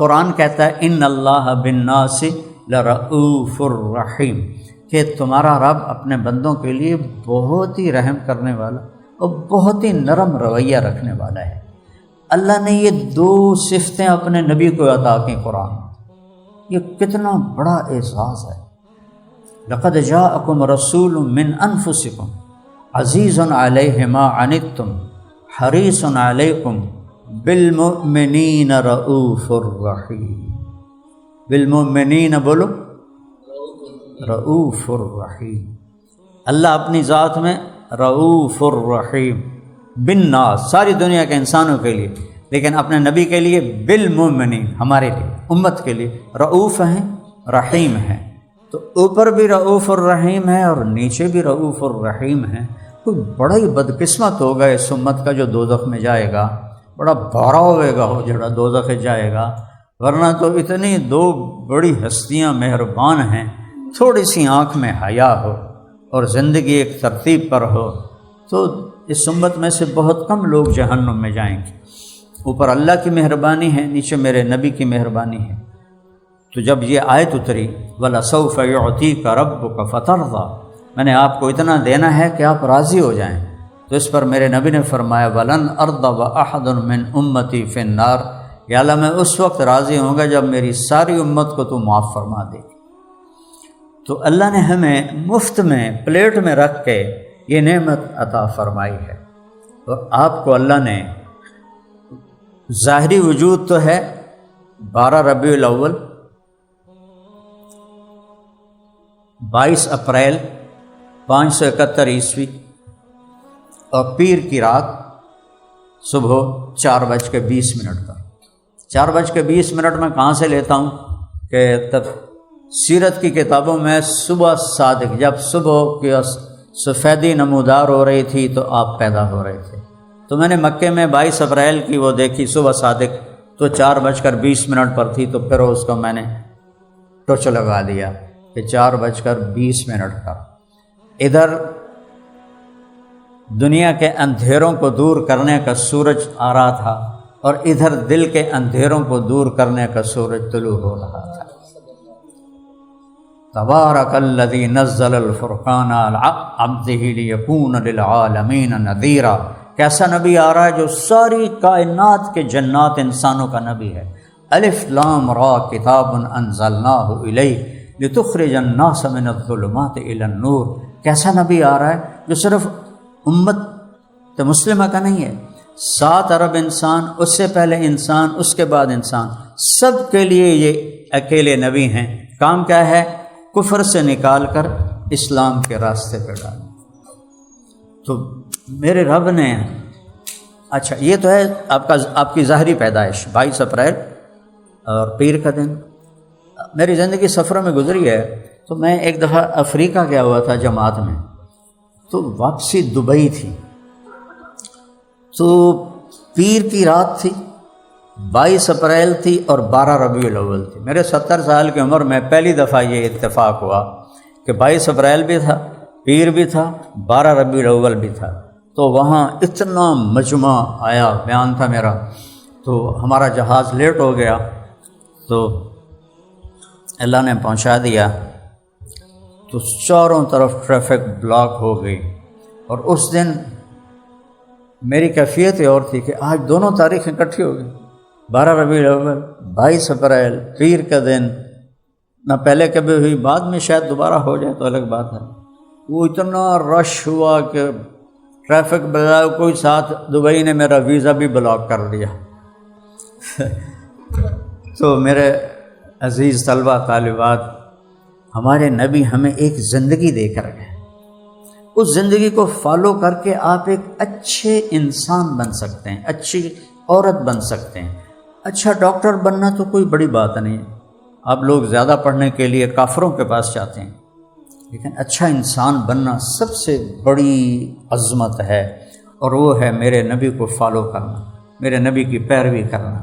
قرآن کہتا ہے ان اللہ بالناس لرؤوف الرحیم، کہ تمہارا رب اپنے بندوں کے لیے بہت ہی رحم کرنے والا اور بہت ہی نرم رویہ رکھنے والا ہے۔ اللہ نے یہ دو صفتیں اپنے نبی کو عطا کی قرآن، یہ کتنا بڑا اعزاز ہے۔ لقد جاءکم رسول من انفسکم عزیز علیہ ما عنتم حریص علیکم بالمؤمنین رؤوف الرحیم۔ بالمؤمنین بولو، رؤوف الرحیم۔ اللہ اپنی ذات میں رؤوف الرحیم بالناس، ساری دنیا کے انسانوں کے لیے، لیکن اپنے نبی کے لیے بالمؤمنین، ہمارے لیے امت کے لیے رؤوف ہیں، رحیم ہیں۔ تو اوپر بھی رؤوف الرحیم ہے اور نیچے بھی رؤوف الرحیم ہے۔ کوئی بڑا ہی بدقسمت ہوگا اس امت کا جو دوزخ میں جائے گا، بڑا بھارا ہوئے گا وہ جڑا دوزخ جائے گا، ورنہ تو اتنی دو بڑی ہستیاں مہربان ہیں، تھوڑی سی آنکھ میں حیا ہو اور زندگی ایک ترتیب پر ہو تو اس امت میں سے بہت کم لوگ جہنم میں جائیں گے۔ اوپر اللہ کی مہربانی ہے، نیچے میرے نبی کی مہربانی ہے۔ تو جب یہ آیت اتری وَلَسَوْفَ يُعْطِيكَ رَبُّكَ فَتَرْضَىٰ، میں نے آپ کو اتنا دینا ہے کہ آپ راضی ہو جائیں، تو اس پر میرے نبی نے فرمایا وَلَنْ أَرْضَ وَأَحَدٌ مِّنْ أُمَّتِي فِي النَّارِ، یا اللہ میں اس وقت راضی ہوں گا جب میری ساری امت کو تو معاف فرما دے گی۔ تو اللہ نے ہمیں مفت میں پلیٹ میں رکھ کے یہ نعمت عطا فرمائی ہے، اور آپ کو اللہ نے ظاہری وجود تو ہے 12 ربیع الاول 22 اپریل 571 عیسوی اور پیر کی رات صبح 4:20 پر۔ 4:20 میں کہاں سے لیتا ہوں کہ سیرت کی کتابوں میں صبح صادق، جب صبح کی سفیدی نمودار ہو رہی تھی تو آپ پیدا ہو رہے تھے، تو میں نے مکے میں 22 اپریل کی وہ دیکھی صبح صادق، تو 4:20 پر تھی، تو پھر اس کو میں نے ٹوچ لگا دیا کہ 4:20 کا۔ ادھر دنیا کے اندھیروں کو دور کرنے کا سورج آ رہا تھا اور ادھر دل کے اندھیروں کو دور کرنے کا سورج طلوع ہو رہا تھا۔ تبارک الذی نزل الفرقان علی عبدہ لیکون للعالمین نذیرا، کیسا نبی آ رہا ہے جو ساری کائنات کے جنات انسانوں کا نبی ہے۔ الف لام را کتاب انزلناہ الیک لتخرج الناس من الظلمات الی النور، کیسا نبی آ رہا ہے جو صرف امت مسلمہ کا نہیں ہے، 7 ارب انسان، اس سے پہلے انسان، اس کے بعد انسان، سب کے لیے یہ اکیلے نبی ہیں۔ کام کیا ہے؟ کفر سے نکال کر اسلام کے راستے پہ ڈالنا۔ تو میرے رب نے، اچھا یہ تو ہے آپ کی ظاہری پیدائش 22 اپریل اور پیر کا دن۔ میری زندگی سفروں میں گزری ہے، تو میں ایک دفعہ افریقہ گیا ہوا تھا جماعت میں، تو واپسی دبئی تھی، تو پیر کی رات تھی، 22 اپریل تھی اور 12 ربیع الاول تھی۔ میرے 70 سال کی عمر میں پہلی دفعہ یہ اتفاق ہوا کہ 22 اپریل بھی تھا، پیر بھی تھا، 12 ربیع الاول بھی تھا۔ تو وہاں اتنا مجمع آیا، بیان تھا میرا، تو ہمارا جہاز لیٹ ہو گیا، تو اللہ نے پہنچا دیا، تو چاروں طرف ٹریفک بلاک ہو گئی۔ اور اس دن میری کیفیت اور تھی کہ آج دونوں تاریخیں اکٹھی ہو گئی، 12 ربیع الاول 22 اپریل پیر کا دن، نہ پہلے کبھی ہوئی، بعد میں شاید دوبارہ ہو جائے تو الگ بات ہے۔ وہ اتنا رش ہوا کہ ٹریفک بجائے کوئی ساتھ دبئی نے میرا ویزا بھی بلاک کر دیا۔ تو میرے عزیز طلبہ طالبات، ہمارے نبی ہمیں ایک زندگی دے کر گئے، اس زندگی کو فالو کر کے آپ ایک اچھے انسان بن سکتے ہیں، اچھی عورت بن سکتے ہیں۔ اچھا ڈاکٹر بننا تو کوئی بڑی بات نہیں ہے، آپ لوگ زیادہ پڑھنے کے لیے کافروں کے پاس جاتے ہیں، لیکن اچھا انسان بننا سب سے بڑی عظمت ہے، اور وہ ہے میرے نبی کو فالو کرنا، میرے نبی کی پیروی کرنا۔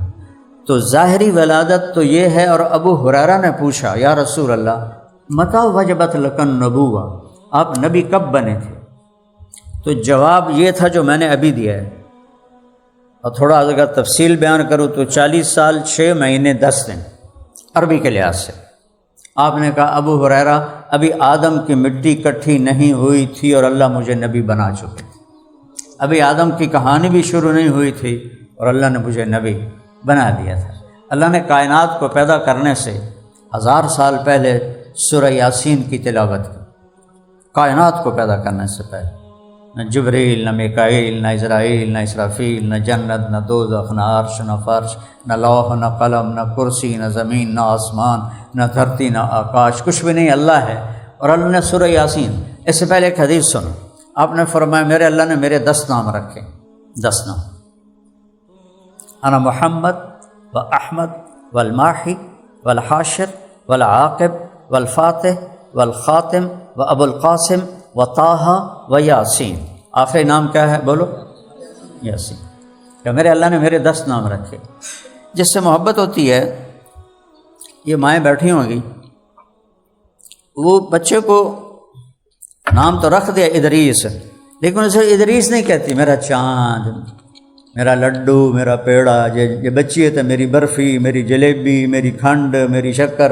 تو ظاہری ولادت تو یہ ہے۔ اور ابو ہریرہ نے پوچھا یا رسول اللہ متی وجبت لک النبوہ، آپ نبی کب بنے تھے؟ تو جواب یہ تھا جو میں نے ابھی دیا ہے، اور تھوڑا اگر تفصیل بیان کروں تو 40 سال 6 مہینے 10 دن عربی کے لحاظ سے۔ آپ نے کہا ابو ہریرہ ابھی آدم کی مٹی اکٹھی نہیں ہوئی تھی اور اللہ مجھے نبی بنا چکے تھے، ابھی آدم کی کہانی بھی شروع نہیں ہوئی تھی اور اللہ نے مجھے نبی بنا دیا تھا۔ اللہ نے کائنات کو پیدا کرنے سے 1000 سال پہلے سورہ یاسین کی تلاوت کی، کائنات کو پیدا کرنے سے پہلے۔ نہ جبریل، نہ میکائیل، نہ اسرائیل، نہ اسرافیل، نہ جنت، نہ دوزخ، نہ عرش، نہ فرش، نہ لوح، نہ قلم، نہ کرسی، نہ زمین، نہ آسمان، نہ دھرتی، نہ آکاش، کچھ بھی نہیں، اللہ ہے۔ اور اللہ نے سورہ یاسین، اس سے پہلے ایک حدیث سنو، آپ نے فرمایا میرے اللہ نے میرے 10 نام رکھے، 10 نام، انا محمد و احمد والماحی والحاشر والعاقب والفاتح والخاتم و ابو القاسم و طٰہٰ و یاسین۔ آخری نام کیا ہے بولو؟ یاسین۔ کہ میرے اللہ نے میرے 10 نام رکھے۔ جس سے محبت ہوتی ہے، یہ مائیں بیٹھی ہوں گی، وہ بچے کو نام تو رکھ دیا ادریس، لیکن اسے ادریس نہیں کہتی، میرا چاند، میرا لڈو، میرا پیڑا، یہ بچی ہے تو میری برفی، میری جلیبی، میری کھنڈ، میری شکر،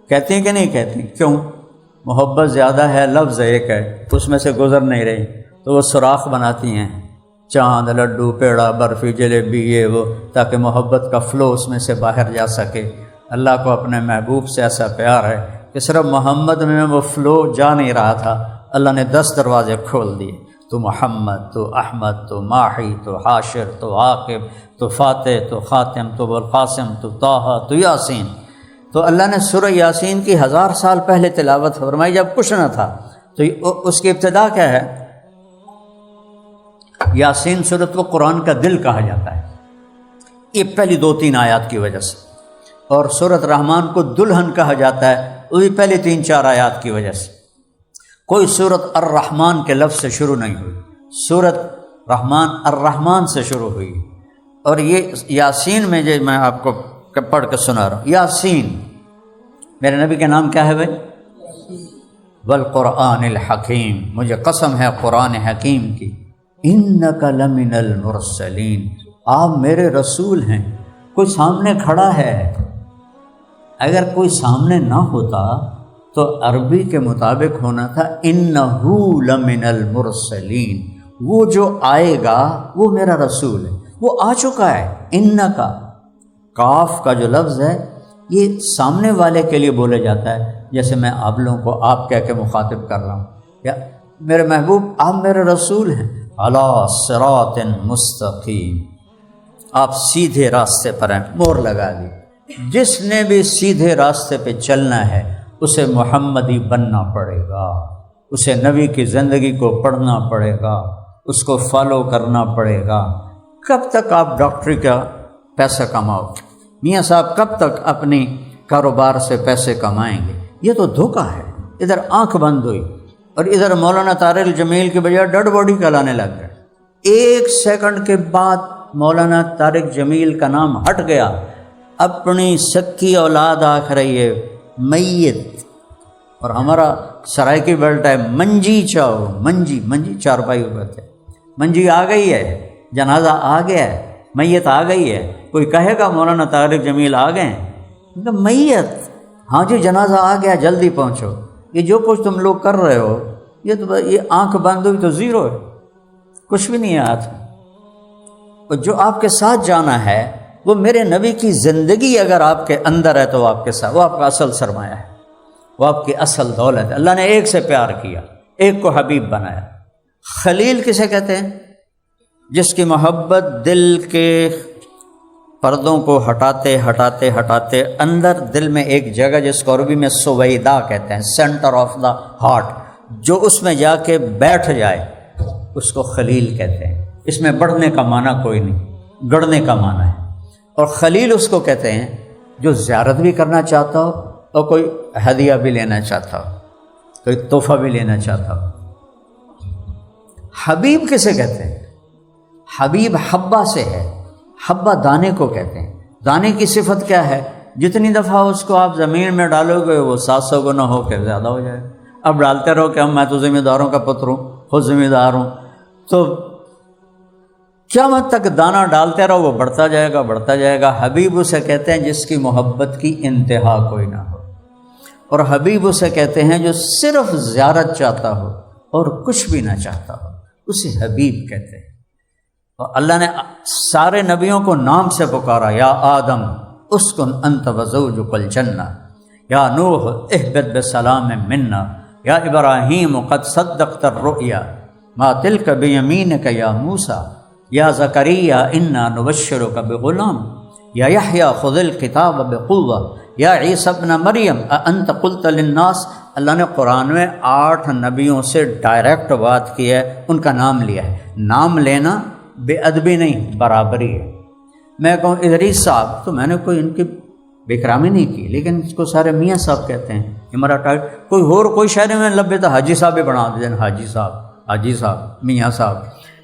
کہتی ہیں کہ نہیں کہتی؟ کیوں؟ محبت زیادہ ہے، لفظ ایک ہے، اس میں سے گزر نہیں رہی، تو وہ سوراخ بناتی ہیں، چاند، لڈو، پیڑا، برفی، جلیبی، یہ وہ، تاکہ محبت کا فلو اس میں سے باہر جا سکے۔ اللہ کو اپنے محبوب سے ایسا پیار ہے کہ صرف محمد میں وہ فلو جا نہیں رہا تھا، اللہ نے 10 دروازے کھول دیے، تو محمد، تو احمد، تو ماحی، تو حاشر، تو عاقب، تو فاتح، تو خاتم، تو ابوالقاسم، تو طٰہٰ، تو یاسین۔ تو اللہ نے سورہ یاسین کی 1000 سال پہلے تلاوت فرمائی جب کچھ نہ تھا، تو اس کی ابتدا کیا ہے؟ یاسین سورت کو قرآن کا دل کہا جاتا ہے، یہ پہلی 2-3 آیات کی وجہ سے، اور سورت رحمان کو دلہن کہا جاتا ہے، وہ بھی پہلی 3-4 آیات کی وجہ سے۔ کوئی سورت الرحمن کے لفظ سے شروع نہیں ہوئی، سورت رحمان الرحمن سے شروع ہوئی، اور یہ یاسین میں جو میں آپ کو پڑھ کے سنا رہا ہوں، یاسین، میرے نبی کا نام کیا ہے بھائی؟ والقرآن الحکیم، مجھے قسم ہے قرآن حکیم کی، انک لمن المرسلین، آپ میرے رسول ہیں۔ کوئی سامنے کھڑا ہے، اگر کوئی سامنے نہ ہوتا تو عربی کے مطابق ہونا تھا انہو لمن المرسلین، وہ جو آئے گا وہ میرا رسول ہے، وہ آ چکا ہے۔ انکا، کاف کا جو لفظ ہے یہ سامنے والے کے لیے بولے جاتا ہے، جیسے میں آپ لوگوں کو آپ کہہ کے مخاطب کر رہا ہوں، یا میرے محبوب آپ میرے رسول ہیں، علی صراط مستقیم، آپ سیدھے راستے پر ہیں، مور لگا دی۔ جس نے بھی سیدھے راستے پہ چلنا ہے اسے محمدی بننا پڑے گا، اسے نبی کی زندگی کو پڑھنا پڑے گا، اس کو فالو کرنا پڑے گا۔ کب تک آپ ڈاکٹری کا پیسہ کماؤ؟ میاں صاحب کب تک اپنی کاروبار سے پیسے کمائیں گے؟ یہ تو دھوکہ ہے۔ ادھر آنکھ بند ہوئی اور ادھر مولانا طارق الجمیل کے بجائے ڈیڈ باڈی کہلانے لگ گئے۔ 1 سیکنڈ کے بعد مولانا طارق جمیل کا نام ہٹ گیا، اپنی سکی اولاد آکھ رہی ہے میت، اور ہمارا سرائکی بیلٹ ہے منجی چاؤ، منجی چارپائی اوپر تھے، منجی آ گئی ہے، جنازہ آ گیا ہے، میت آ گئی ہے۔ کوئی کہے گا مولانا طارق جمیل آ گئے ہیں؟ میت، ہاں جی جنازہ آ گیا، جلدی پہنچو۔ یہ جو کچھ تم لوگ کر رہے ہو یہ آنکھ بند ہوئی تو زیرو ہے، کچھ بھی نہیں ہے ہاتھ میں۔ اور جو آپ کے ساتھ جانا ہے وہ میرے نبی کی زندگی اگر آپ کے اندر ہے تو وہ آپ کے ساتھ، وہ آپ کا اصل سرمایہ ہے، وہ آپ کی اصل دولت ہے۔ اللہ نے ایک سے پیار کیا، ایک کو حبیب بنایا۔ خلیل کسے کہتے ہیں؟ جس کی محبت دل کے پردوں کو ہٹاتے ہٹاتے ہٹاتے اندر دل میں ایک جگہ جس کو عربی میں سویدا کہتے ہیں، سینٹر آف دا ہارٹ، جو اس میں جا کے بیٹھ جائے اس کو خلیل کہتے ہیں۔ اس میں بڑھنے کا معنی کوئی نہیں، گڑنے کا معنی ہے۔ اور خلیل اس کو کہتے ہیں جو زیارت بھی کرنا چاہتا ہو اور کوئی ہدیہ بھی لینا چاہتا ہو، کوئی تحفہ بھی لینا چاہتا ہو۔ حبیب کسے کہتے ہیں؟ حبیب حبہ سے ہے، حبہ دانے کو کہتے ہیں۔ دانے کی صفت کیا ہے؟ جتنی دفعہ اس کو آپ زمین میں ڈالو گے وہ 700 گنا ہو کے زیادہ ہو جائے۔ اب ڈالتے رہو کہ میں تو ذمہ داروں کا پتر ہوں، خود ذمہ دار ہوں، تو قیامت تک دانہ ڈالتے رہو، وہ بڑھتا جائے گا بڑھتا جائے گا۔ حبیب اسے کہتے ہیں جس کی محبت کی انتہا کوئی نہ ہو، اور حبیب اسے کہتے ہیں جو صرف زیارت چاہتا ہو اور کچھ بھی نہ چاہتا ہو، اسے حبیب کہتے ہیں۔ اور اللہ نے سارے نبیوں کو نام سے پکارا، یا آدم اسکن انت وزوجک الجنہ، یا نوح اہبط بسلام منا، یا ابراہیم قد صدقت الرؤیا ما تلک بیمینک یا موسیٰ، یا زکریا انا نبشرک بغلام، یا یحییٰ خذ الکتاب بقوہ، یا عیسیٰ ابن مریم اانت قلت للناس۔ اللہ نے قرآن میں 8 نبیوں سے ڈائریکٹ بات کی ہے، ان کا نام لیا ہے۔ نام لینا بے ادبی نہیں، برابری ہے۔ میں کہوں ادریس صاحب تو میں نے کوئی ان کی بیکرامی نہیں کی، لیکن اس کو سارے میاں صاحب کہتے ہیں، ہمارا کوئی شہر میں لبے تو حاجی صاحب بھی بنا دیتے ہیں، حاجی صاحب میاں صاحب۔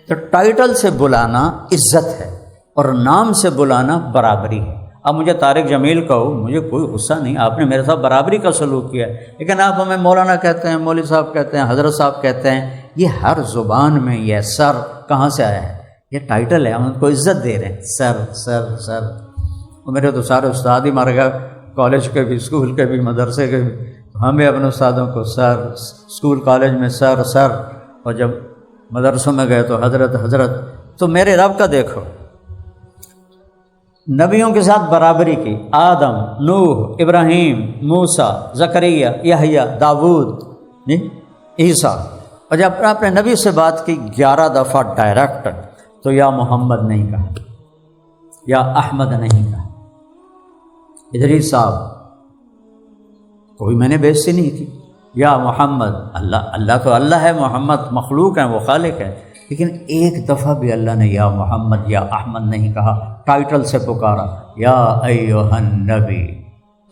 تو ٹائٹل سے بلانا عزت ہے اور نام سے بلانا برابری ہے۔ اب مجھے طارق جمیل کہو، مجھے کوئی غصہ نہیں، آپ نے میرے ساتھ برابری کا سلوک کیا ہے، لیکن آپ ہمیں مولانا کہتے ہیں، مولوی صاحب کہتے ہیں، حضرت صاحب کہتے ہیں، یہ ہر زبان میں یہ سر کہاں سے آیا ہے؟ یہ ٹائٹل ہے، ہم ان کو عزت دے رہے ہیں، سر۔ اور میرے تو سارے استاد ہی مر گئے، کالج کے بھی، اسکول کے بھی، مدرسے کے بھی، ہم بھی اپنے استادوں کو سر، اسکول کالج میں سر، اور جب مدرسوں میں گئے تو حضرت۔ تو میرے رب کا دیکھو، نبیوں کے ساتھ برابری کی، آدم، نوح، ابراہیم، موسیٰ، زکریا، یحییٰ، داؤد، عیسیٰ۔ اور جب آپ نے نبی سے بات کی 11 دفعہ ڈائریکٹ، تو یا محمد نہیں کہا، یا احمد نہیں کہا، ادریس صاحب کوئی میں نے بےعزتی نہیں کی، یا محمد۔ اللہ تو اللہ ہے، محمد مخلوق ہیں، وہ خالق ہے، لیکن ایک دفعہ بھی اللہ نے یا محمد یا احمد نہیں کہا، ٹائٹل سے پکارا، یا ایھا النبی۔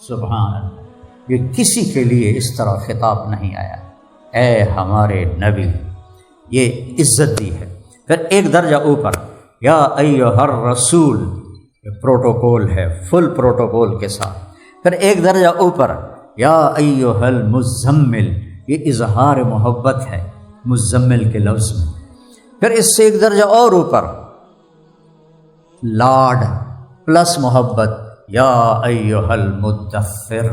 سبحان اللہ، یہ کسی کے لیے اس طرح خطاب نہیں آیا، اے ہمارے نبی، یہ عزت دی ہے۔ پھر ایک درجہ اوپر، یا ایھا الرسول، یہ پروٹوکول ہے، فل پروٹوکول کے ساتھ۔ پھر ایک درجہ اوپر، یا ایھا المزمل، یہ اظہار محبت ہے مزمل کے لفظ میں۔ پھر اس سے ایک درجہ اور اوپر، لاڈ پلس محبت، یا ایھا المدثر۔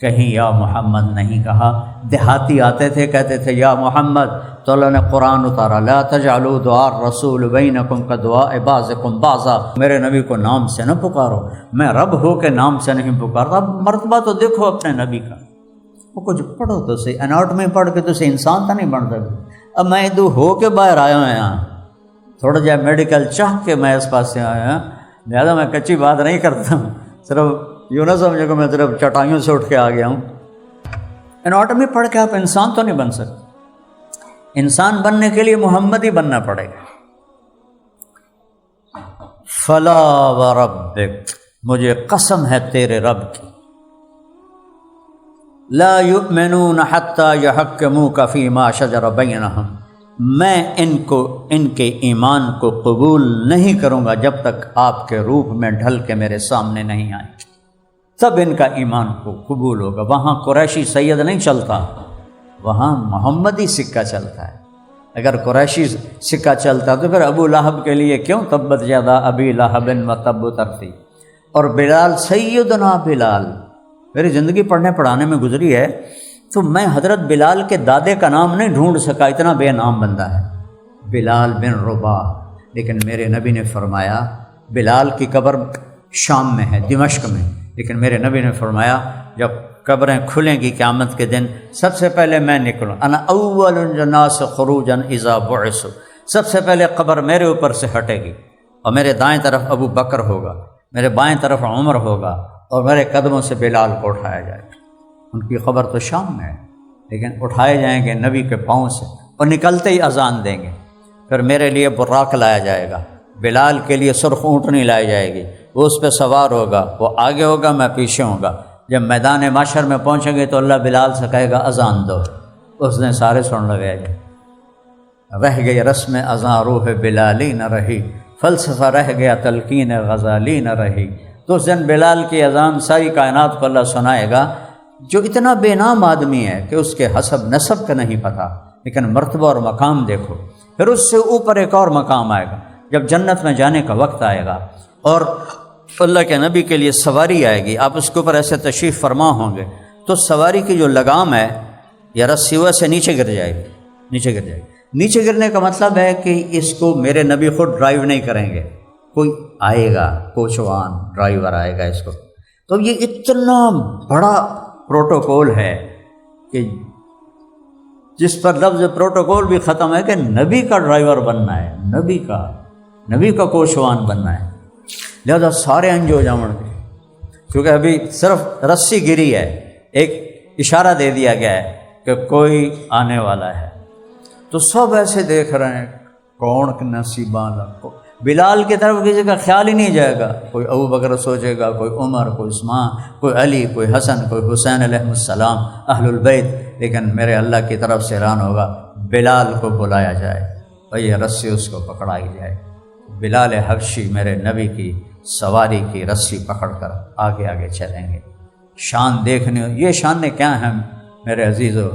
کہیں یا محمد نہیں کہا، دیہاتی آتے تھے کہتے تھے یا محمد، تو اللہ نے قرآن اتارا، لا تجعلوا دعاء الرسول بینکم کدعاء بعضکم بعضا، میرے نبی کو نام سے نہ پکارو، میں رب ہو کے نام سے نہیں پکارتا۔ اب مرتبہ تو دیکھو اپنے نبی کا، وہ کچھ پڑھو تو صحیح، اناٹمی پڑھ کے تو صحیح، انسان تو نہیں بن سکتا۔ اب میں دو ہو کے باہر آیا ہوں یہاں، تھوڑا جہا میڈیکل چاہ کے میں اس پاس سے آیا ہوں، لہٰذا میں کچی بات نہیں کرتا ہوں، صرف یوں نہ سمجھے کہ میں صرف چٹائیوں سے اٹھ کے آ گیا ہوں۔ اناٹمی پڑھ کے آپ انسان تو نہیں بن سکتے، انسان بننے کے لیے محمد ہی بننا پڑے گا۔ فلا وربک، مجھے قسم ہے تیرے رب کی، لا یؤمنون حتی یحکموک فیما شجر بینہم، میں ان کے ایمان کو قبول نہیں کروں گا جب تک آپ کے روح میں ڈھل کے میرے سامنے نہیں آئیں، تب ان کا ایمان کو قبول ہوگا۔ وہاں قریشی سید نہیں چلتا، وہاں محمدی سکہ چلتا ہے۔ اگر قریشی سکہ چلتا تو پھر ابو لہب کے لیے کیوں تبت یدا ابی لہب و تب ترتی، اور بلال، سیدنا بلال، میری زندگی پڑھنے پڑھانے میں گزری ہے تو میں حضرت بلال کے دادے کا نام نہیں ڈھونڈ سکا، اتنا بے نام بندہ ہے بلال بن رباح۔ لیکن میرے نبی نے فرمایا، بلال کی قبر شام میں ہے، دمشق میں، لیکن میرے نبی نے فرمایا جب قبریں کھلیں گی قیامت کے دن، سب سے پہلے میں نکلوں، انا اول الناس خروجا اذا بعثوا، سب سے پہلے قبر میرے اوپر سے ہٹے گی، اور میرے دائیں طرف ابو بکر ہوگا، میرے بائیں طرف عمر ہوگا، اور میرے قدموں سے بلال کو اٹھایا جائے گا۔ ان کی خبر تو شام میں ہے، لیکن اٹھائے جائیں گے نبی کے پاؤں سے، اور نکلتے ہی اذان دیں گے۔ پھر میرے لیے براق لایا جائے گا، بلال کے لیے سرخ اونٹنی لائی جائے گی، وہ اس پہ سوار ہوگا، وہ آگے ہوگا، میں پیچھے ہوں گا۔ جب میدان محشر میں پہنچیں گے تو اللہ بلال سے کہے گا اذان دو، اس نے سارے سن لگے گے، رہ گئی رسم اذان روح بلالی نہ رہی، فلسفہ رہ گیا تلقین غزالی نہ رہی۔ تو اس دن بلال کی اذان ساری کائنات کو اللہ سنائے گا، جو اتنا بے نام آدمی ہے کہ اس کے حسب نسب کا نہیں پتہ، لیکن مرتبہ اور مقام دیکھو۔ پھر اس سے اوپر ایک اور مقام آئے گا، جب جنت میں جانے کا وقت آئے گا اور اللہ کے نبی کے لیے سواری آئے گی، آپ اس کے اوپر ایسے تشریف فرما ہوں گے، تو سواری کی جو لگام ہے یا رسی وہ سے نیچے گر جائے گی، نیچے گر جائے گی۔ نیچے گرنے کا مطلب ہے کہ اس کو میرے نبی خود ڈرائیو نہیں کریں گے، کوئی آئے گا، کوچوان ڈرائیور آئے گا اس کو۔ تو یہ اتنا بڑا پروٹوکول ہے کہ جس پر لفظ پروٹوکول بھی ختم ہے کہ نبی کا ڈرائیور بننا ہے، نبی کا کوچوان بننا ہے، لہذا سارے انجو جامن کے، کیونکہ ابھی صرف رسی گری ہے، ایک اشارہ دے دیا گیا ہے کہ کوئی آنے والا ہے، تو سب ایسے دیکھ رہے ہیں کون نصیباں لگو۔ بلال کی طرف کسی کا خیال ہی نہیں جائے گا، کوئی ابو بکر سوچے گا، کوئی عمر، کوئی عثمان، کوئی علی، کوئی حسن، کوئی حسین علیہ السلام اہل البیت، لیکن میرے اللہ کی طرف سے اعلان ہوگا بلال کو بلایا جائے اور یہ رسی اس کو پکڑائی جائے۔ بلال حبشی میرے نبی کی سواری کی رسی پکڑ کر آگے آگے چلیں گے۔ شان دیکھنے، یہ شان کیا ہیں میرے عزیزو،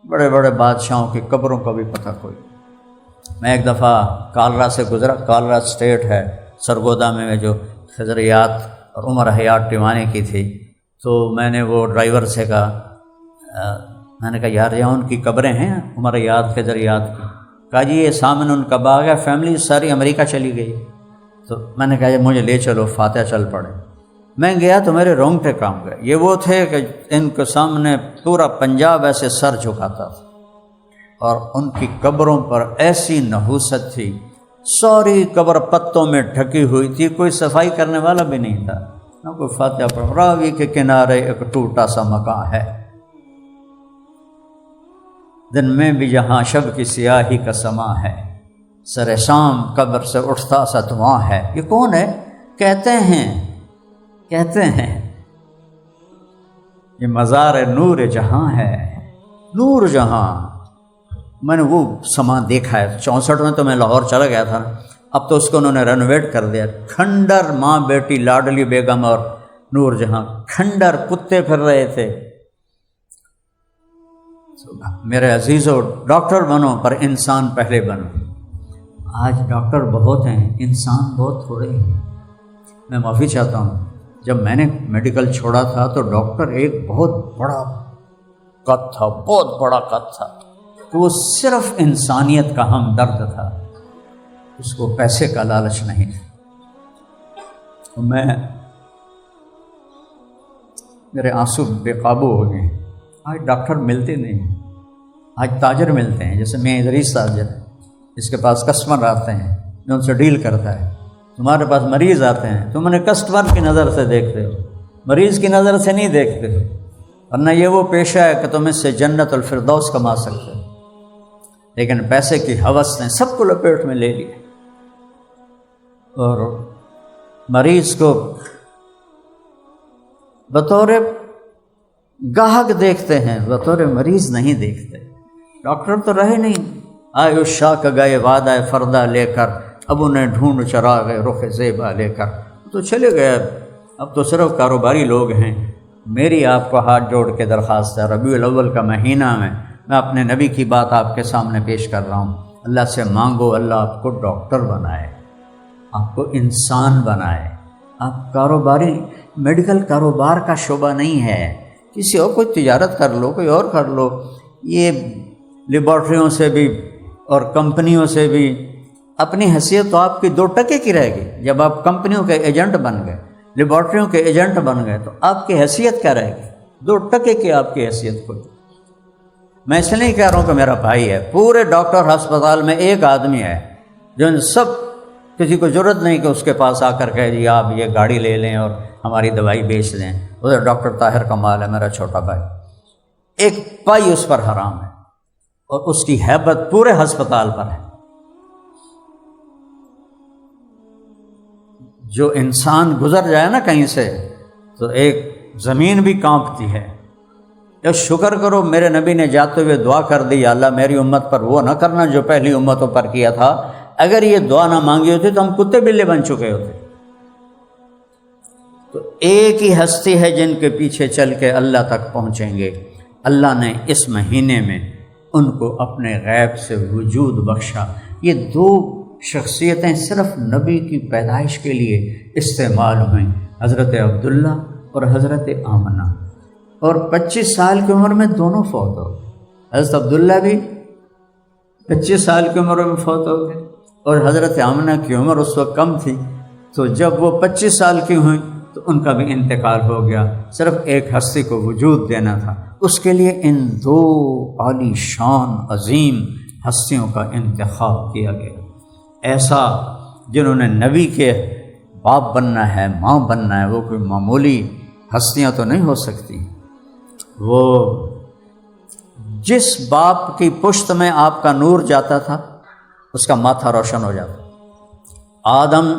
بڑے بڑے بادشاہوں کی قبروں کا بھی پتہ کوئی۔ میں ایک دفعہ کالرا سے گزرا، کالرا اسٹیٹ ہے سرگودا میں، جو خضریات اور عمر حیات ٹیوانی کی تھی، تو میں نے وہ ڈرائیور سے کہا، میں نے کہا یار یہاں ان کی قبریں ہیں عمر حیات خضریات کی؟ کہا جی یہ سامنے ان کا باغ ہے، فیملی ساری امریکہ چلی گئی۔ تو میں نے کہا یہ مجھے لے چلو، فاتحہ چل پڑے۔ میں گیا تو میرے رونگٹے کام گئے۔ یہ وہ تھے کہ ان کے سامنے پورا پنجاب ایسے سر جھکاتا تھا، اور ان کی قبروں پر ایسی نحوست تھی، ساری قبر پتوں میں ڈھکی ہوئی تھی، کوئی صفائی کرنے والا بھی نہیں تھا، نہ کوئی فاتحہ پڑھ۔ راوی کے کنارے ایک ٹوٹا سا مکان ہے، دن میں بھی جہاں شب کی سیاہی کا سما ہے، سر شام قبر سے اٹھتا سا دھواں ہے۔ یہ کون ہے؟ کہتے ہیں یہ مزار نور جہاں ہے، نور جہاں۔ میں نے وہ سما دیکھا ہے 64 میں، تو میں لاہور چلا گیا تھا، اب تو اس کو انہوں نے رینوویٹ کر دیا۔ کھنڈر ماں بیٹی لاڈلی بیگم اور نور جہاں، کھنڈر کتے پھر رہے تھے۔ میرے عزیزو، ڈاکٹر بنو پر انسان پہلے بنو۔ آج ڈاکٹر بہت ہیں، انسان بہت تھوڑے ہیں۔ میں معافی چاہتا ہوں، جب میں نے میڈیکل چھوڑا تھا تو ڈاکٹر ایک بہت بڑا قد تھا، بہت بڑا قد تھا، کہ وہ صرف انسانیت کا ہمدرد تھا، اس کو پیسے کا لالچ نہیں تھا۔ میرے آنسو بے قابو ہو گئے۔ آج ڈاکٹر ملتے نہیں، آج تاجر ملتے ہیں، جیسے میں ادریس تاجر ہے، اس کے پاس کسٹمر آتے ہیں، میں ان سے ڈیل کرتا ہے۔ تمہارے پاس مریض آتے ہیں، تم انہیں کسٹمر کی نظر سے دیکھتے ہو، مریض کی نظر سے نہیں دیکھتے ہو، ورنہ یہ وہ پیشہ ہے کہ تم اس سے جنت الفردوس کما سکتے ہو، لیکن پیسے کی ہوس نے سب کو لپیٹ میں لے لیا، اور مریض کو بطور گاہک دیکھتے ہیں، بطور مریض نہیں دیکھتے۔ ڈاکٹر تو رہے نہیں، آئے اس شاہ کا گئے وعدہ فردہ لے کر، اب انہیں ڈھونڈ چرا گئے رخ زیبا لے کر، تو چلے گئے، اب تو صرف کاروباری لوگ ہیں۔ میری آپ کو ہاتھ جوڑ کے درخواست ہے، ربیع الاول کا مہینہ میں اپنے نبی کی بات آپ کے سامنے پیش کر رہا ہوں، اللہ سے مانگو اللہ آپ کو ڈاکٹر بنائے، آپ کو انسان بنائے۔ آپ کاروباری، میڈیکل کاروبار کا شعبہ نہیں ہے، کسی اور کوئی تجارت کر لو، کوئی اور کر لو۔ یہ لیبارٹریوں سے بھی اور کمپنیوں سے بھی اپنی حیثیت تو آپ کی 2 ٹکے کی رہے گی۔ جب آپ کمپنیوں کے ایجنٹ بن گئے، لیبارٹریوں کے ایجنٹ بن گئے، تو آپ کی حیثیت کیا رہے گی؟ 2 ٹکے کی آپ کی حیثیت کوئی۔ میں اس لیے نہیں کہہ رہا ہوں کہ میرا بھائی ہے، پورے ڈاکٹر ہسپتال میں ایک آدمی ہے جو ان سب، کسی کو ضرورت نہیں کہ اس کے پاس آ کر کہے جی آپ یہ گاڑی لے لیں اور ہماری دوائی بیچ دیں، ادھر ڈاکٹر طاہر کمال ہے میرا چھوٹا بھائی، ایک پائی اس پر حرام ہے، اور اس کی ہیبت پورے ہسپتال پر ہے۔ جو انسان گزر جائے نا کہیں سے تو ایک زمین بھی کانپتی ہے۔ یا شکر کرو، میرے نبی نے جاتے ہوئے دعا کر دی، یا اللہ میری امت پر وہ نہ کرنا جو پہلی امتوں پر کیا تھا۔ اگر یہ دعا نہ مانگی ہوتی تو ہم کتے بلے بن چکے ہوتے۔ تو ایک ہی ہستی ہے جن کے پیچھے چل کے اللہ تک پہنچیں گے۔ اللہ نے اس مہینے میں ان کو اپنے غیب سے وجود بخشا۔ یہ 2 شخصیتیں صرف نبی کی پیدائش کے لیے استعمال ہوئیں، حضرت عبداللہ اور حضرت آمنہ، اور 25 سال کی عمر میں دونوں فوت ہو گئے۔ حضرت عبداللہ بھی 25 سال کی عمر میں فوت ہو گئے، اور حضرت آمنہ کی عمر اس وقت کم تھی، تو جب وہ 25 سال کی ہوئیں تو ان کا بھی انتقال ہو گیا۔ صرف ایک ہستی کو وجود دینا تھا، اس کے لیے ان دو عالی شان عظیم ہستیوں کا انتخاب کیا گیا، ایسا جنہوں نے نبی کے باپ بننا ہے، ماں بننا ہے۔ وہ کوئی معمولی ہستیاں تو نہیں ہو سکتی۔ وہ جس باپ کی پشت میں آپ کا نور جاتا تھا اس کا ماتھا روشن ہو جاتا۔ آدم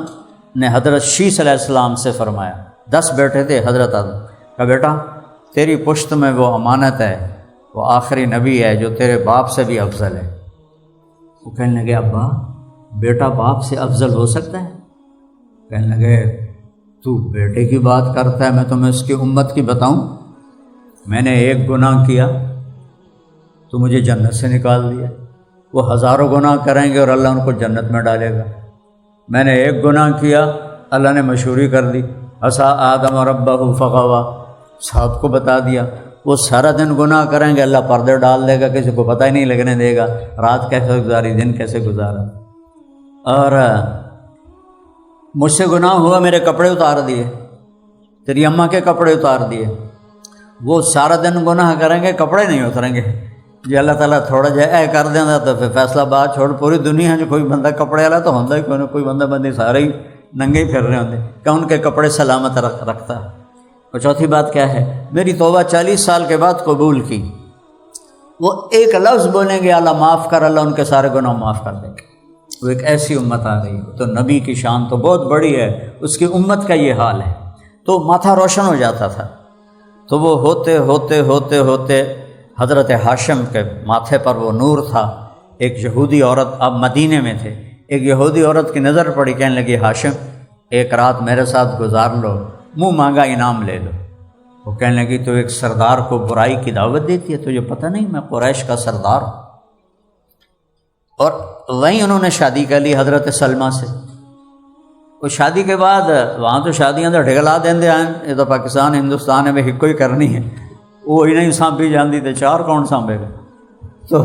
نے حضرت شیس علیہ السلام سے فرمایا، 10 بیٹے تھے حضرت آدم کا، بیٹا تیری پشت میں وہ امانت ہے، وہ آخری نبی ہے جو تیرے باپ سے بھی افضل ہے۔ وہ کہنے لگے، ابا بیٹا باپ سے افضل ہو سکتا ہے؟ کہنے لگے، تو بیٹے کی بات کرتا ہے، میں تمہیں اس کی امت کی بتاؤں؟ میں نے ایک گناہ کیا تو مجھے جنت سے نکال دیا، وہ ہزاروں گناہ کریں گے اور اللہ ان کو جنت میں ڈالے گا۔ میں نے ایک گناہ کیا، اللہ نے مشہوری کر دی، عصا آدم ربہ فغوا، صاحب کو بتا دیا۔ وہ سارا دن گناہ کریں گے، اللہ پردے ڈال دے گا، کسی کو پتہ ہی نہیں لگنے دے گا رات کیسے گزاری، دن کیسے گزارا۔ اور مجھ سے گناہ ہوا، میرے کپڑے اتار دیے، تیری اماں کے کپڑے اتار دیے۔ وہ سارا دن گناہ کریں گے، کپڑے نہیں اتریں گے۔ جی اللہ تعالیٰ تھوڑا جہا اے کر دینا تو پھر فیصلہ بات چھوڑ، پوری دنیا جو کوئی بندہ کپڑے والا تو ہوتا ہی کوئی نہ کوئی بندہ بندی سارے ہی ننگے ہی پھر رہے ہوتے کہ ان کے کپڑے سلامت رکھتا۔ اور چوتھی بات کیا ہے، میری توبہ 40 سال کے بعد قبول کی۔ وہ ایک لفظ بولیں گے، اللہ معاف کر، اللہ ان کے سارے گناہ معاف کر دیں گے۔ وہ ایک ایسی امت آ گئی، تو نبی کی شان تو بہت بڑی ہے، اس کی امت کا یہ حال ہے۔ تو ماتھا روشن ہو جاتا تھا۔ تو وہ ہوتے ہوتے ہوتے ہوتے حضرت ہاشم کے ماتھے پر وہ نور تھا۔ ایک یہودی عورت، اب مدینے میں تھے، ایک یہودی عورت کی نظر پڑی، کہنے لگی، ہاشم ایک رات میرے ساتھ گزار لو، منہ مانگا انعام لے لو۔ وہ کہنے لگی، تو ایک سردار کو برائی کی دعوت دیتی ہے، تجھے پتہ نہیں میں قریش کا سردار ہوں؟ اور وہیں انہوں نے شادی کر لی حضرت سلمہ سے۔ وہ شادی کے بعد وہاں تو شادیاں تو ڈھگلا دیں آئیں، یہ تو پاکستان ہندوستان میں ہکو ہی کرنی ہے، وہ ہی نہیں سانپی جاندی تھے، چار کون سانپے گا؟ تو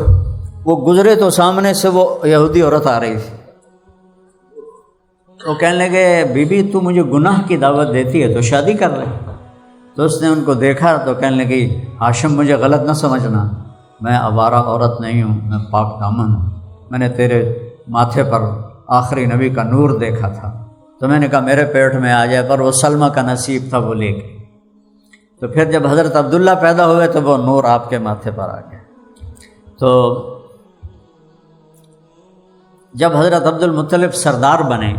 وہ گزرے تو سامنے سے وہ یہودی عورت آ رہی تھی۔ وہ کہنے لگے، بی بی تو مجھے گناہ کی دعوت دیتی ہے تو شادی کر لے۔ تو اس نے ان کو دیکھا تو کہنے لگی، ہاشم مجھے غلط نہ سمجھنا، میں آوارہ عورت نہیں ہوں، میں پاک دامن ہوں۔ میں نے تیرے ماتھے پر آخری نبی کا نور دیکھا تھا، تو میں نے کہا میرے پیٹ میں آ جائے، پر وہ سلمہ کا نصیب تھا، وہ لے گئی۔ تو پھر جب حضرت عبداللہ پیدا ہوئے تو وہ نور آپ کے ماتھے پر آ گیا۔ تو جب حضرت عبد المطلب سردار بنے،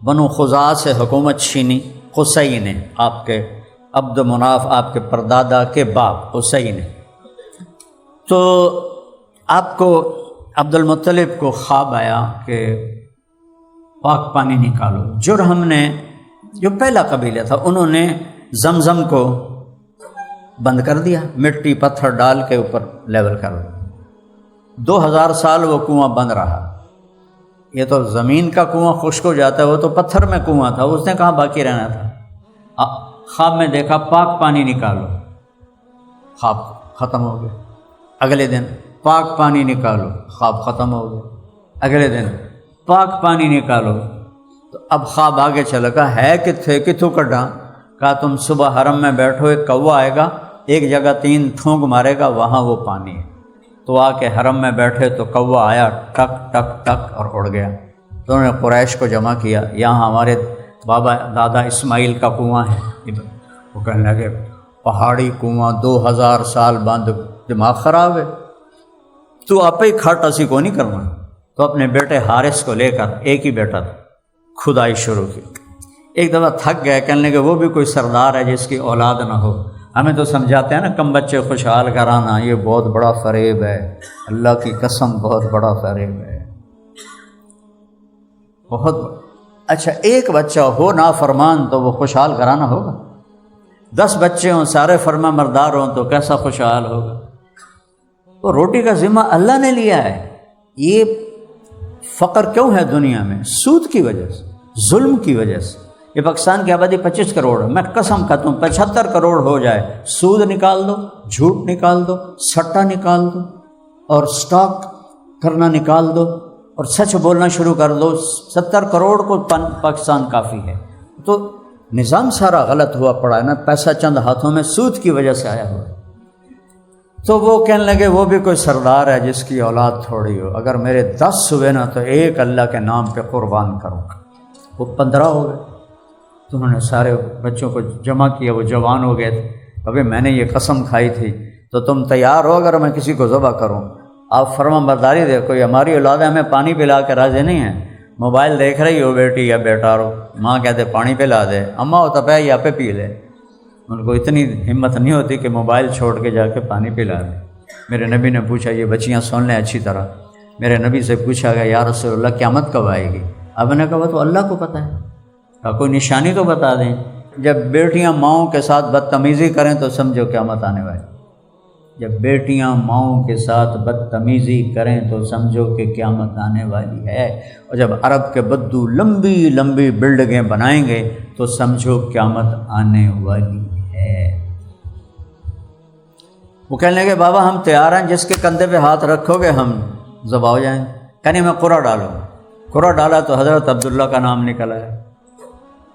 بنو خزاعہ سے حکومت چھینی قصی نے، آپ کے عبد مناف، آپ کے پردادا کے باپ قصی نے، تو آپ کو عبد المطلب کو خواب آیا کہ پاک پانی نکالو۔ جرہم نے، جو پہلا قبیلہ تھا، انہوں نے زمزم کو بند کر دیا، مٹی پتھر ڈال کے اوپر لیول کر دیا۔ 2000 سال وہ کنواں بند رہا۔ یہ تو زمین کا کنواں خشک ہو جاتا ہے، وہ تو پتھر میں کنواں تھا، اس نے کہاں باقی رہنا تھا۔ خواب میں دیکھا پاک پانی نکالو، خواب ختم ہو گیا۔ اگلے دن پاک پانی نکالو، خواب ختم ہو گیا۔ اگلے دن پاک پانی نکالو، تو اب خواب آگے چلا گا، ہے کتھے کتوں کڈا؟ کہا تم صبح حرم میں بیٹھو، ایک کوا آئے گا، ایک جگہ 3 تھونک مارے گا، وہاں وہ پانی ہے۔ تو آ کے حرم میں بیٹھے تو کوا آیا، ٹک ٹک ٹک اور اڑ گیا۔ تو انہوں نے قریش کو جمع کیا، یہاں ہمارے بابا دادا اسماعیل کا کنواں ہے۔ وہ کہنے لگے، پہاڑی کنواں 2000 سال بند، دماغ خراب ہے، تو آپ ہی کھٹ اسی کو نہیں کرنا۔ تو اپنے بیٹے حارث کو لے کر، ایک ہی بیٹا تھا، کھدائی شروع کی۔ ایک دفعہ تھک گئے، کہنے لگے وہ بھی کوئی سردار ہے جس کی اولاد نہ ہو۔ ہمیں تو سمجھاتے ہیں نا، کم بچے خوشحال کرانا، یہ بہت بڑا فریب ہے، اللہ کی قسم بہت بڑا فریب ہے، بہت بڑا۔ اچھا ایک بچہ ہو نافرمان تو وہ خوشحال کرانا ہوگا؟ 10 بچے ہوں، سارے فرما مردار ہوں تو کیسا خوشحال ہوگا؟ تو روٹی کا ذمہ اللہ نے لیا ہے، یہ فقر کیوں ہے دنیا میں؟ سود کی وجہ سے، ظلم کی وجہ سے۔ یہ پاکستان کی آبادی 25 کروڑ ہے، میں قسم کھاتا ہوں 75 کروڑ ہو جائے، سود نکال دو، جھوٹ نکال دو، سٹا نکال دو، اور سٹاک کرنا نکال دو، اور سچ بولنا شروع کر دو، 70 کروڑ کو پاکستان کافی ہے۔ تو نظام سارا غلط ہوا پڑا ہے نا، پیسہ چند ہاتھوں میں سود کی وجہ سے آیا ہوا ہے۔ تو وہ کہنے لگے وہ بھی کوئی سردار ہے جس کی اولاد تھوڑی ہو، اگر میرے 10 ہوئے نا تو ایک اللہ کے نام پہ قربان کروں گا۔ وہ 15 ہو گئے، تو انہوں نے سارے بچوں کو جمع کیا، وہ جوان ہو گئے تھے۔ ابھی میں نے یہ قسم کھائی تھی تو تم تیار ہو اگر میں کسی کو ذبح کروں؟ آپ فرما برداری دے، کوئی ہماری اولاد ہے ہمیں پانی پلا کے راضی نہیں ہے، موبائل دیکھ رہی ہو بیٹی یا بیٹا رو، ماں کہتے پانی پلا دے، اماں ہوتا پہ یا پہ پی لے۔ ان کو اتنی ہمت نہیں ہوتی کہ موبائل چھوڑ کے جا کے پانی پلا دیں۔ میرے نبی نے پوچھا، یہ بچیاں سن لیں اچھی طرح، میرے نبی سے پوچھا گیا یا رسول اللہ قیامت کب آئے گی؟ اب نے کہا تو اللہ کو پتہ ہے، کہا کوئی نشانی تو بتا دیں۔ جب بیٹیاں ماؤں کے ساتھ بدتمیزی کریں تو سمجھو قیامت آنے والی۔ جب بیٹیاں ماؤں کے ساتھ بدتمیزی کریں تو سمجھو کہ قیامت آنے والی ہے، اور جب عرب کے بدو لمبی لمبی بلڈنگیں بنائیں گے تو سمجھو قیامت آنے والی ہے۔ وہ کہنے لگے بابا ہم تیار ہیں، جس کے کندھے پہ ہاتھ رکھو گے ہم ذبح ہو جائیں۔ کہنے میں قرہ ڈالوں، قرہ ڈالا تو حضرت عبداللہ کا نام نکلا ہے۔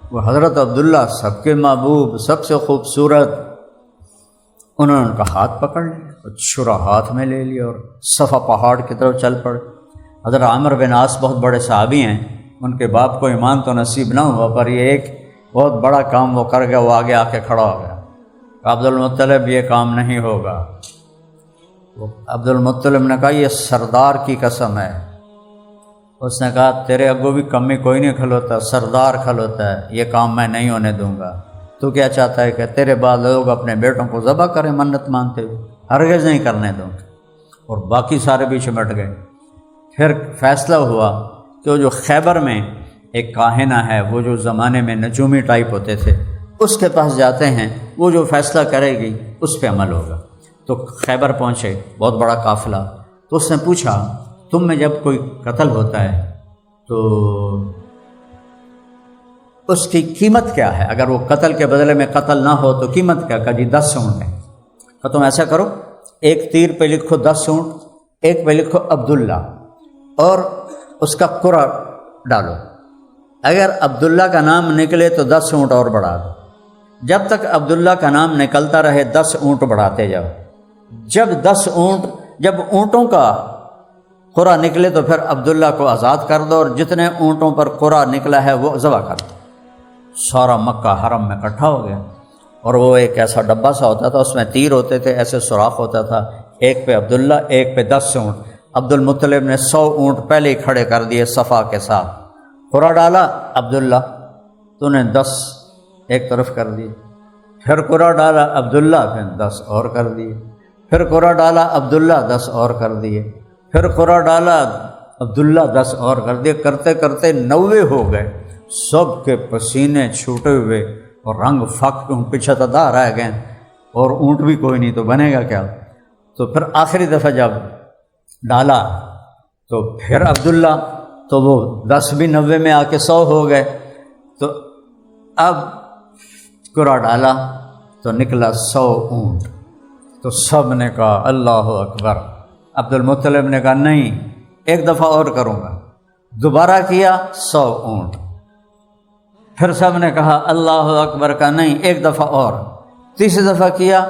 وہ حضرت عبداللہ سب کے محبوب، سب سے خوبصورت، انہوں نے ان کا ہاتھ پکڑ لیا اور چھرا ہاتھ میں لے لیا اور صفا پہاڑ کی طرف چل پڑے۔ حضرت عامر بن عاص بہت بڑے صحابی ہیں، ان کے باپ کو ایمان تو نصیب نہ ہوا، پر یہ ایک بہت بڑا کام وہ کر گیا، وہ آگے آ کے کھڑا ہو گیا۔ عبد المطلب یہ کام نہیں ہوگا۔ عبد المطلب نے کہا یہ سردار کی قسم ہے۔ اس نے کہا تیرے اگو بھی کمی کوئی نہیں کھلوتا، سردار کھلوتا ہے، یہ کام میں نہیں ہونے دوں گا۔ تو کیا چاہتا ہے کہ تیرے بعد لوگ اپنے بیٹوں کو ذبح کریں منت مانتے ہوئے؟ ہرگز نہیں کرنے دوں گا۔ اور باقی سارے بھی چمٹ گئے۔ پھر فیصلہ ہوا کہ وہ جو خیبر میں ایک کاہنہ ہے، وہ جو زمانے میں نجومی ٹائپ ہوتے تھے، اس کے پاس جاتے ہیں، وہ جو فیصلہ کرے گی اس پہ عمل ہوگا۔ تو خیبر پہنچے، بہت بڑا قافلہ۔ تو اس نے پوچھا تم میں جب کوئی قتل ہوتا ہے تو اس کی قیمت کیا ہے؟ اگر وہ قتل کے بدلے میں قتل نہ ہو تو قیمت کیا؟ کہا جی 10 اونٹ ہے۔ کہ تم ایسا کرو، ایک تیر پہ لکھو 10 اونٹ، ایک پہ لکھو عبداللہ، اور اس کا قرہ ڈالو۔ اگر عبداللہ کا نام نکلے تو 10 اونٹ اور بڑھا دو، جب تک عبداللہ کا نام نکلتا رہے 10 اونٹ بڑھاتے جاؤ۔ جب اونٹوں کا قرہ نکلے تو پھر عبداللہ کو آزاد کر دو، اور جتنے اونٹوں پر قرہ نکلا ہے وہ ذبح کر دو۔ سارا مکہ حرم میں اکٹھا ہو گیا، اور وہ ایک ایسا ڈبہ سا ہوتا تھا، اس میں تیر ہوتے تھے، ایسے سوراخ ہوتا تھا، ایک پہ عبداللہ، ایک پہ 10 اونٹ۔ عبد المطلب نے 100 اونٹ پہلے ہی کھڑے کر دیے صفا کے ساتھ۔ قرہ ڈالا عبداللہ، تو نے 10 ایک طرف کر دیے، پھر قرہ ڈالا عبداللہ، پھر 10 اور کر دیے، پھر قرہ ڈالا عبداللہ، 10 اور کر دیے، پھر قرہ ڈالا عبداللہ، 10 اور کر دیے۔ کرتے کرتے 90 ہو گئے، سب کے پسینے چھوٹے ہوئے اور رنگ فاق پیچھے تدا رہ گئے، اور اونٹ بھی کوئی نہیں، تو بنے گا کیا؟ تو پھر آخری دفعہ جب ڈالا تو پھر عبداللہ، تو وہ 10 بھی 90 میں آ کے 100 ہو گئے۔ تو اب قرہ ڈالا تو نکلا 100 اونٹ۔ تو سب نے کہا اللہ اکبر۔ عبد المطلب نے کہا نہیں، ایک دفعہ اور کروں گا۔ دوبارہ کیا 100 اونٹ۔ پھر سب نے کہا اللہ اکبر کا نہیں، ایک دفعہ اور۔ تیسری دفعہ کیا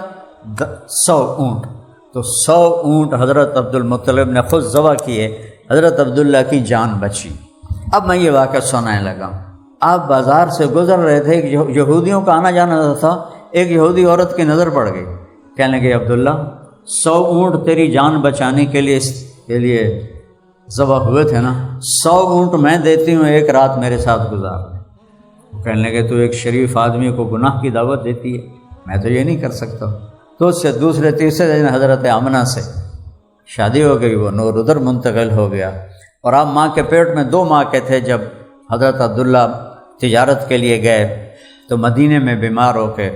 100 اونٹ۔ تو 100 اونٹ حضرت عبد المطلب نے خود ذبح کیے، حضرت عبداللہ کی جان بچی۔ اب میں یہ واقعہ سنانے لگا۔ آپ بازار سے گزر رہے تھے، یہودیوں کا آنا جانا تھا، ایک یہودی عورت کی نظر پڑ گئی، کہنے لگے عبداللہ 100 اونٹ تیری جان بچانے کے لیے ذبح ہوئے تھے نا، 100 اونٹ میں دیتی ہوں، ایک رات میرے ساتھ گزار۔ کہنے لگے تو ایک شریف آدمی کو گناہ کی دعوت دیتی ہے، میں تو یہ نہیں کر سکتا۔ تو اس سے دوسرے تیسرے دن حضرت آمنہ سے شادی ہو گئی، وہ نور ادھر منتقل ہو گیا۔ اور آپ ماں کے پیٹ میں 2 ماہ کے تھے جب حضرت عبداللہ تجارت کے لیے گئے، تو مدینے میں بیمار ہو کے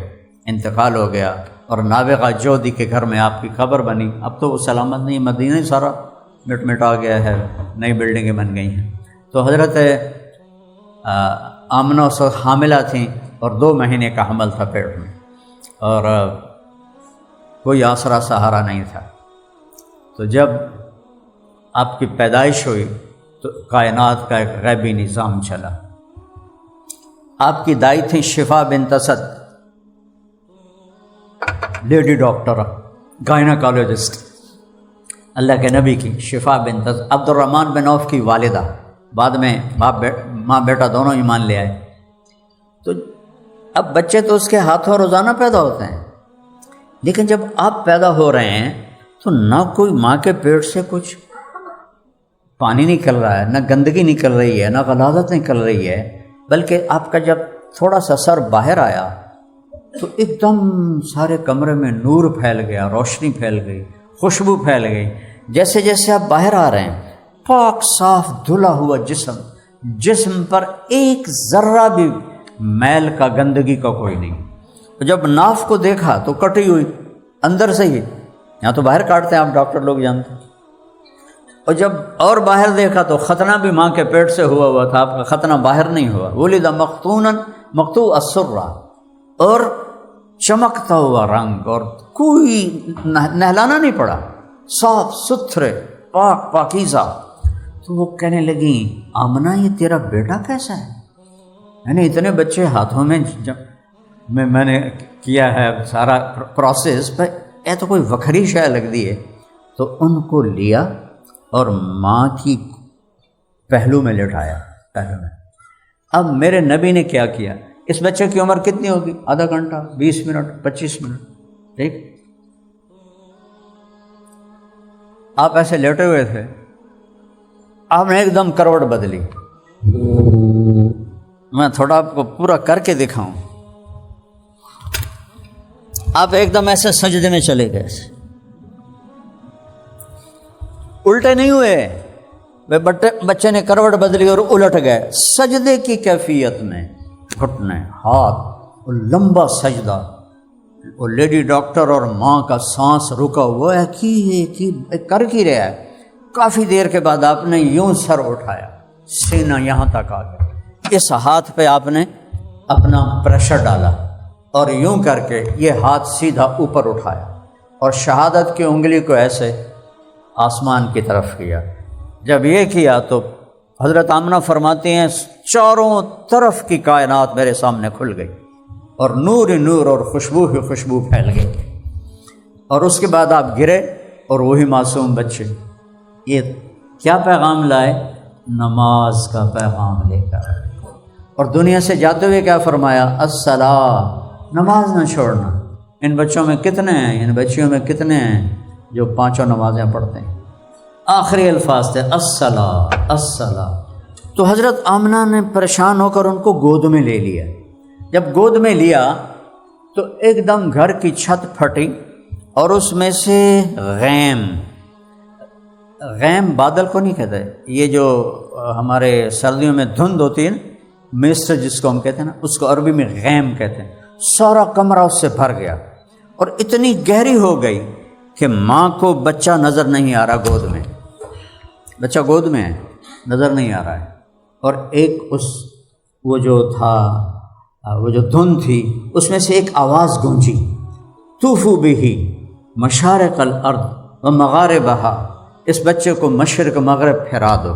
انتقال ہو گیا، اور نابغہ جودی کے گھر میں آپ کی قبر بنی۔ اب تو وہ سلامت نہیں، مدینہ ہی سارا مٹ مٹا گیا ہے، نئی بلڈنگیں بن گئی ہیں۔ تو حضرت آمنہ اس وقت حاملہ تھیں اور 2 مہینے کا حمل تھا پیٹ میں، اور کوئی آسرا سہارا نہیں تھا۔ تو جب آپ کی پیدائش ہوئی تو کائنات کا ایک غیبی نظام چلا۔ آپ کی دائی تھیں شفا بنت اسد، لیڈی ڈاکٹر، گائناکالوجسٹ، اللہ کے نبی کی شفا بنت اسد، عبد الرحمن بن عوف کی والدہ، بعد میں ماں بیٹا دونوں ایمان لے آئے۔ تو اب بچے تو اس کے ہاتھوں روزانہ پیدا ہوتے ہیں، لیکن جب آپ پیدا ہو رہے ہیں تو نہ کوئی ماں کے پیٹ سے کچھ پانی نکل رہا ہے، نہ گندگی نکل رہی ہے، نہ غلاظت نکل رہی ہے، بلکہ آپ کا جب تھوڑا سا سر باہر آیا تو ایک دم سارے کمرے میں نور پھیل گیا، روشنی پھیل گئی، خوشبو پھیل گئی۔ جیسے جیسے آپ باہر آ رہے ہیں، پاک صاف دھلا ہوا جسم پر ایک ذرہ بھی میل کا، گندگی کا کوئی نہیں۔ جب ناف کو دیکھا تو کٹی ہوئی اندر سے ہی، یہاں تو باہر کاٹتے ہیں آپ ڈاکٹر لوگ جانتے ہیں، اور جب اور باہر دیکھا تو ختنہ بھی ماں کے پیٹ سے ہوا تھا، آپ کا ختنہ باہر نہیں ہوا۔ ولد مختونا مقطوع السرہ، اور چمکتا ہوا رنگ، اور کوئی نہلانا نہیں پڑا، صاف ستھرے، پاکیزہ۔ تو وہ کہنے لگیں آمنہ یہ تیرا بیٹا کیسا ہے؟ یعنی اتنے بچے ہاتھوں میں میں نے کیا ہے سارا پروسیس، پر یہ تو کوئی وکھری شے لگ دی ہے۔ تو ان کو لیا اور ماں کی پہلو میں لٹایا، پہلو میں۔ اب میرے نبی نے کیا کیا، اس بچے کی عمر کتنی ہوگی؟ آدھا گھنٹہ، 20 منٹ، 25 منٹ، ٹھیک؟ آپ ایسے لیٹے ہوئے تھے، آپ نے ایک دم کروٹ بدلی۔ میں تھوڑا آپ کو پورا کر کے دکھاؤں۔ آپ ایک دم ایسے سجدے میں چلے گئے، الٹے نہیں ہوئے، بچے نے کروٹ بدلی اور الٹ گئے سجدے کی کیفیت میں، گھٹنے، ہاتھ، اور لمبا سجدہ۔ وہ لیڈی ڈاکٹر اور ماں کا سانس رکا ہوا ہے کہ کر کی رہا ہے۔ کافی دیر کے بعد آپ نے یوں سر اٹھایا، سینہ یہاں تک آ گیا، اس ہاتھ پہ آپ نے اپنا پریشر ڈالا، اور یوں کر کے یہ ہاتھ سیدھا اوپر اٹھایا، اور شہادت کی انگلی کو ایسے آسمان کی طرف کیا۔ جب یہ کیا تو حضرت آمنہ فرماتے ہیں چاروں طرف کی کائنات میرے سامنے کھل گئی، اور نور ہی نور اور خوشبو ہی خوشبو پھیل گئی۔ اور اس کے بعد آپ گرے، اور وہی معصوم بچے یہ کیا پیغام لائے؟ نماز کا پیغام لے کر، اور دنیا سے جاتے ہوئے کیا فرمایا؟ الصلاۃ، نماز نہ چھوڑنا۔ ان بچوں میں کتنے ہیں، ان بچیوں میں کتنے ہیں جو 5 نمازیں پڑھتے ہیں؟ آخری الفاظ تھے الصلاۃ، الصلاۃ۔ تو حضرت آمنہ نے پریشان ہو کر ان کو گود میں لے لیا۔ جب گود میں لیا تو ایک دم گھر کی چھت پھٹی، اور اس میں سے غیم بادل کو نہیں کہتے، یہ جو ہمارے سردیوں میں دھند ہوتی ہے نا، مسٹ جس کو ہم کہتے ہیں نا، اس کو عربی میں غیم کہتے ہیں۔ سارا کمرہ اس سے بھر گیا، اور اتنی گہری ہو گئی کہ ماں کو بچہ نظر نہیں آ رہا، گود میں بچہ گود میں ہے، نظر نہیں آ رہا ہے۔ اور ایک وہ جو تھا، وہ جو دھن تھی، اس میں سے ایک آواز گونجی، طوفوا بہ مشارق الارض ومغاربہا، اس بچے کو مشرق مغرب پھیرا دو،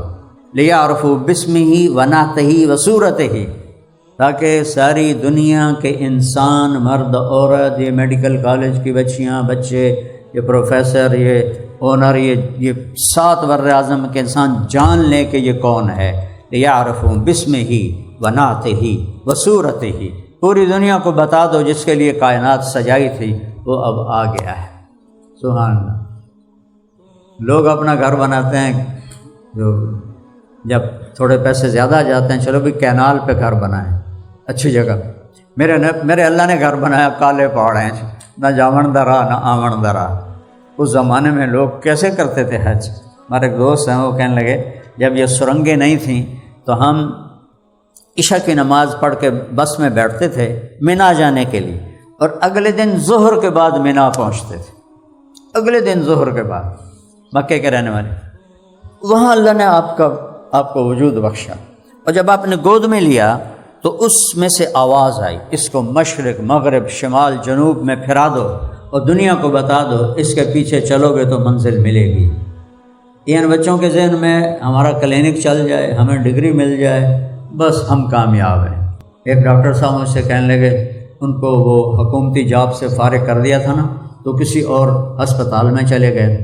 لیعرفوا باسمہ ونعتہ وصورتہ، تاکہ ساری دنیا کے انسان، مرد عورت، یہ میڈیکل کالج کی بچیاں بچے، یہ پروفیسر، یہ اونر، یہ 7 بر اعظم کے انسان جان لیں کہ یہ کون ہے۔ لیعرفوا باسمہ ونعتہ وصورتہ، پوری دنیا کو بتا دو جس کے لیے کائنات سجائی تھی وہ اب آ گیا ہے۔ سبحان اللہ۔ لوگ اپنا گھر بناتے ہیں، جو جب تھوڑے پیسے زیادہ آ جاتے ہیں، چلو بھی کینال پہ گھر بنائیں، اچھی جگہ۔ میرے اللہ نے گھر بنایا کالے پہاڑیں، نہ جامن درا نہ آمن درا۔ اس زمانے میں لوگ کیسے کرتے تھے حج؟ ہمارے ایک دوست ہیں، وہ کہنے لگے جب یہ سرنگیں نہیں تھیں تو ہم عشاء کی نماز پڑھ کے بس میں بیٹھتے تھے مینا جانے کے لیے، اور اگلے دن ظہر کے بعد مینا پہنچتے تھے، اگلے دن ظہر کے بعد، مکے کے رہنے والے۔ وہاں اللہ نے آپ کو وجود بخشا، اور جب آپ نے گود میں لیا تو اس میں سے آواز آئی، اس کو مشرق مغرب شمال جنوب میں پھرا دو اور دنیا کو بتا دو، اس کے پیچھے چلو گے تو منزل ملے گی۔ ان بچوں کے ذہن میں ہمارا کلینک چل جائے، ہمیں ڈگری مل جائے، بس ہم کامیاب ہیں۔ ایک ڈاکٹر صاحب مجھ سے کہنے لگے، ان کو وہ حکومتی جاب سے فارغ کر دیا تھا نا، تو کسی اور ہسپتال میں چلے گئے،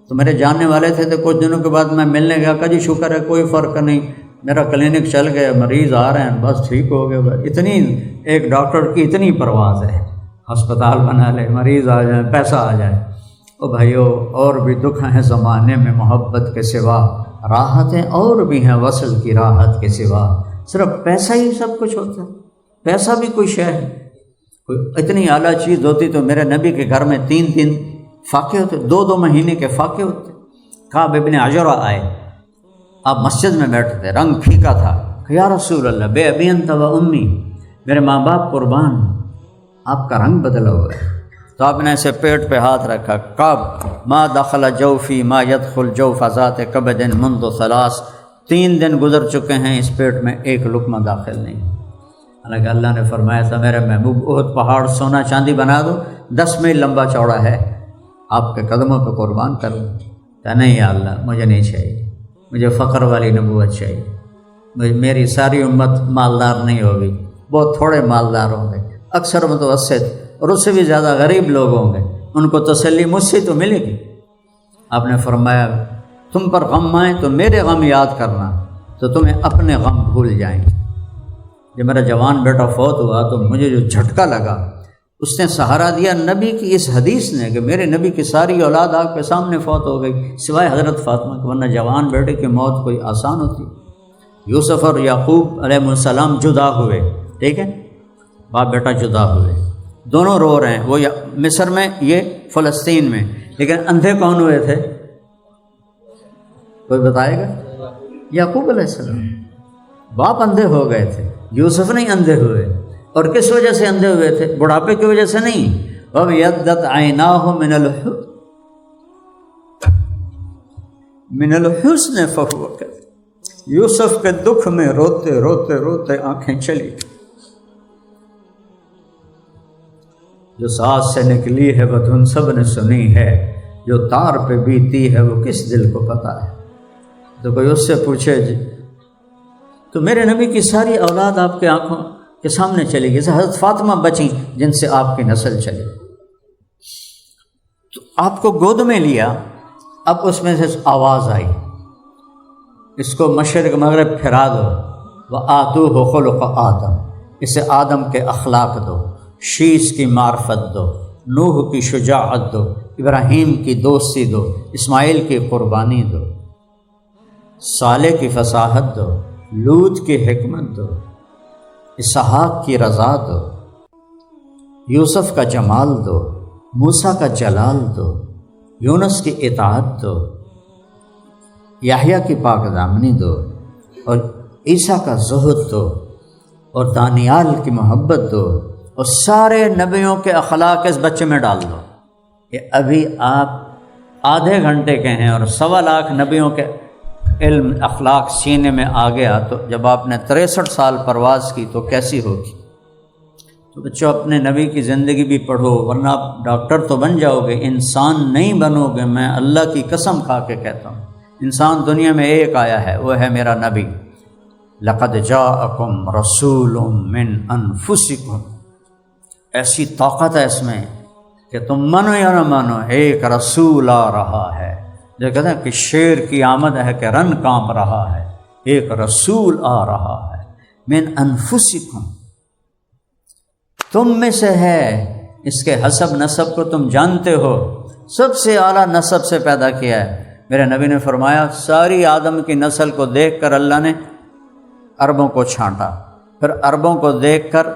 تو میرے جاننے والے تھے، تو کچھ دنوں کے بعد میں ملنے گیا، کہا جی شکر ہے کوئی فرق نہیں، میرا کلینک چل گیا، مریض آ رہے ہیں، بس ٹھیک ہو گئے۔ اتنی ایک ڈاکٹر کی اتنی پرواز ہے، ہسپتال بنا لے، مریض آ جائیں، پیسہ آ جائے۔ او بھائیو، اور بھی دکھ ہیں زمانے میں محبت کے سوا، راحتیں اور بھی ہیں وصل کی راحت کے سوا۔ صرف پیسہ ہی سب کچھ ہوتا ہے؟ پیسہ بھی کوئی شے ہے؟ کوئی اتنی اعلیٰ چیز ہوتی تو میرے نبی کے گھر میں 3 فاقے ہوتے، 2 مہینے کے فاقے ہوتے۔ کعب ابن عجرہ آئے، آپ مسجد میں بیٹھے تھے، رنگ پھیکا تھا، کہ یا رسول اللہ بے ابی انت و امی، میرے ماں باپ قربان، آپ کا رنگ بدلا ہوا ہے۔ تو آپ نے ایسے پیٹ پہ ہاتھ رکھا، کعب ما دخل جوفی ما يدخل جوف ذات کبد منذ 3 دن گزر چکے ہیں، اس پیٹ میں ایک لقمہ داخل نہیں۔ حالانکہ اللہ نے فرمایا تھا میرے محبوب احد پہاڑ سونا چاندی بنا دو، 10 میل لمبا چوڑا ہے، آپ کے قدموں پہ قربان کر دوں۔ کہ نہیں یا اللہ، مجھے نہیں چاہیے، مجھے فقر والی نبوت چاہیے، میری ساری امت مالدار نہیں ہوگی، بہت تھوڑے مالدار ہوں گے، اکثر متوسط اور اس سے بھی زیادہ غریب لوگ ہوں گے، ان کو تسلی مجھ سے تو ملے گی۔ آپ نے فرمایا تم پر غم آئیں تو میرے غم یاد کرنا، تو تمہیں اپنے غم بھول جائیں گے۔ جب میرا جوان بیٹا فوت ہوا تو مجھے جو جھٹکا لگا، اس نے سہارا دیا نبی کی اس حدیث نے کہ میرے نبی کی ساری اولاد آپ کے سامنے فوت ہو گئی سوائے حضرت فاطمہ کے، ورنہ جوان بیٹے کی موت کوئی آسان ہوتی۔ یوسف اور یعقوب علیہ السلام جدا ہوئے، ٹھیک ہے، باپ بیٹا جدا ہوئے، دونوں رو رہے ہیں، وہ مصر میں، یہ فلسطین میں، لیکن اندھے کون ہوئے تھے؟ کوئی بتائے گا؟ یعقوب علیہ السلام، باپ اندھے ہو گئے تھے، یوسف نہیں اندھے ہوئے۔ اور کس وجہ سے اندھے ہوئے تھے؟ بڑھاپے کی وجہ سے نہیں، وَابْيَضَّتْ عَيْنَاهُ مِنَ الْحُزْنِ فَهُوَ كَظِيمٌ، یوسف کے دکھ میں روتے روتے روتے آنکھیں چلی، جو سانس سے نکلی ہے وہ تم سب نے سنی ہے، جو تار پہ بیتی ہے وہ کس دل کو پتہ ہے۔ تو کوئی اس سے پوچھے جی تو میرے نبی کی ساری اولاد آپ کے آنکھوں کے سامنے چلی گئی، جیسے حضرت فاطمہ بچیں جن سے آپ کی نسل چلی، تو آپ کو گود میں لیا، اب اس میں سے آواز آئی، اس کو مشرق مغرب پھرا دو، وَآتُوهُ خُلُقَ آدم، اسے آدم کے اخلاق دو، شیش کی معرفت دو، نوح کی شجاعت دو، ابراہیم کی دوستی دو، اسماعیل کی قربانی دو، صالح کی فصاحت دو، لوط کی حکمت دو، اسحاق کی رضا دو، یوسف کا جمال دو، موسیٰ کا جلال دو، یونس کی اطاعت دو، یحییٰ کی پاک دامنی دو، اور عیسیٰ کا زہد دو، اور دانیال کی محبت دو، اور سارے نبیوں کے اخلاق اس بچے میں ڈال دو۔ یہ ابھی آپ آدھے گھنٹے کے ہیں اور 1.25 لاکھ نبیوں کے علم اخلاق سینے میں آ گیا، تو جب آپ نے 63 سال پرواز کی تو کیسی ہوگی؟ تو بچوں اپنے نبی کی زندگی بھی پڑھو، ورنہ آپ ڈاکٹر تو بن جاؤ گے، انسان نہیں بنو گے۔ میں اللہ کی قسم کھا کے کہتا ہوں، انسان دنیا میں ایک آیا ہے، وہ ہے میرا نبی۔ لقد جاءکم رسول من انفسکم، ایسی طاقت ہے اس میں کہ تم مانو یا نہ مانو، ایک رسول آ رہا ہے۔ جو کہتے ہیں کہ شیر کی آمد ہے کہ رن کانپ رہا ہے، ایک رسول آ رہا ہے، من انفسکم، تم میں سے ہے، اس کے حسب نسب کو تم جانتے ہو، سب سے اعلیٰ نسب سے پیدا کیا ہے۔ میرے نبی نے فرمایا ساری آدم کی نسل کو دیکھ کر اللہ نے عربوں کو چھانٹا، پھر عربوں کو دیکھ کر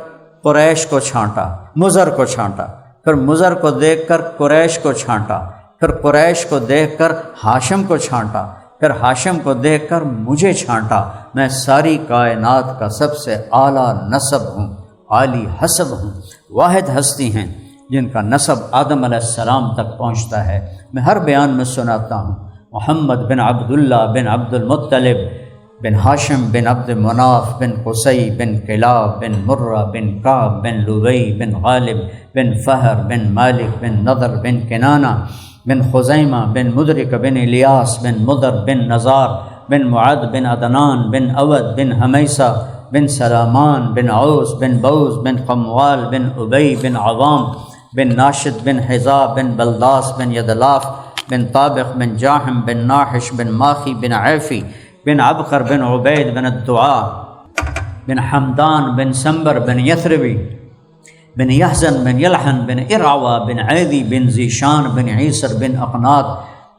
قریش کو چھانٹا، مضر کو چھانٹا، پھر مضر کو دیکھ کر قریش کو چھانٹا، پھر قریش کو دیکھ کر ہاشم کو چھانٹا، پھر ہاشم کو دیکھ کر مجھے چھانٹا۔ میں ساری کائنات کا سب سے اعلیٰ نسب ہوں، عالی حسب ہوں، واحد ہستی ہیں جن کا نسب آدم علیہ السلام تک پہنچتا ہے۔ میں ہر بیان میں سناتا ہوں، محمد بن عبداللہ بن عبد المطلب بن ہاشم بن عبد مناف بن قصی بن کلاب بن مرہ بن کعب بن لبی بن غالب بن فہر بن مالک بن نضر بن کنانہ بن خزیمہ بن مدرک بن الیاس بن مضر بن نزار بن معد بن عدنان بن اود بن حمیسہ بن سلامان بن عوس بن بوز بن قموال بن ابی بن عوام بن ناشد بن حذا بن بلداس بن یدلاف بن طابق بن جاحم بن ناحش بن ماخی بن عیفی بن عبقر بن عبید بن الدعاء بن حمدان بن سنبر بن یثربی بن یحزن بن یلحن بن ارعوا بن عیدی بن زیشان بن عیسر بن اقناط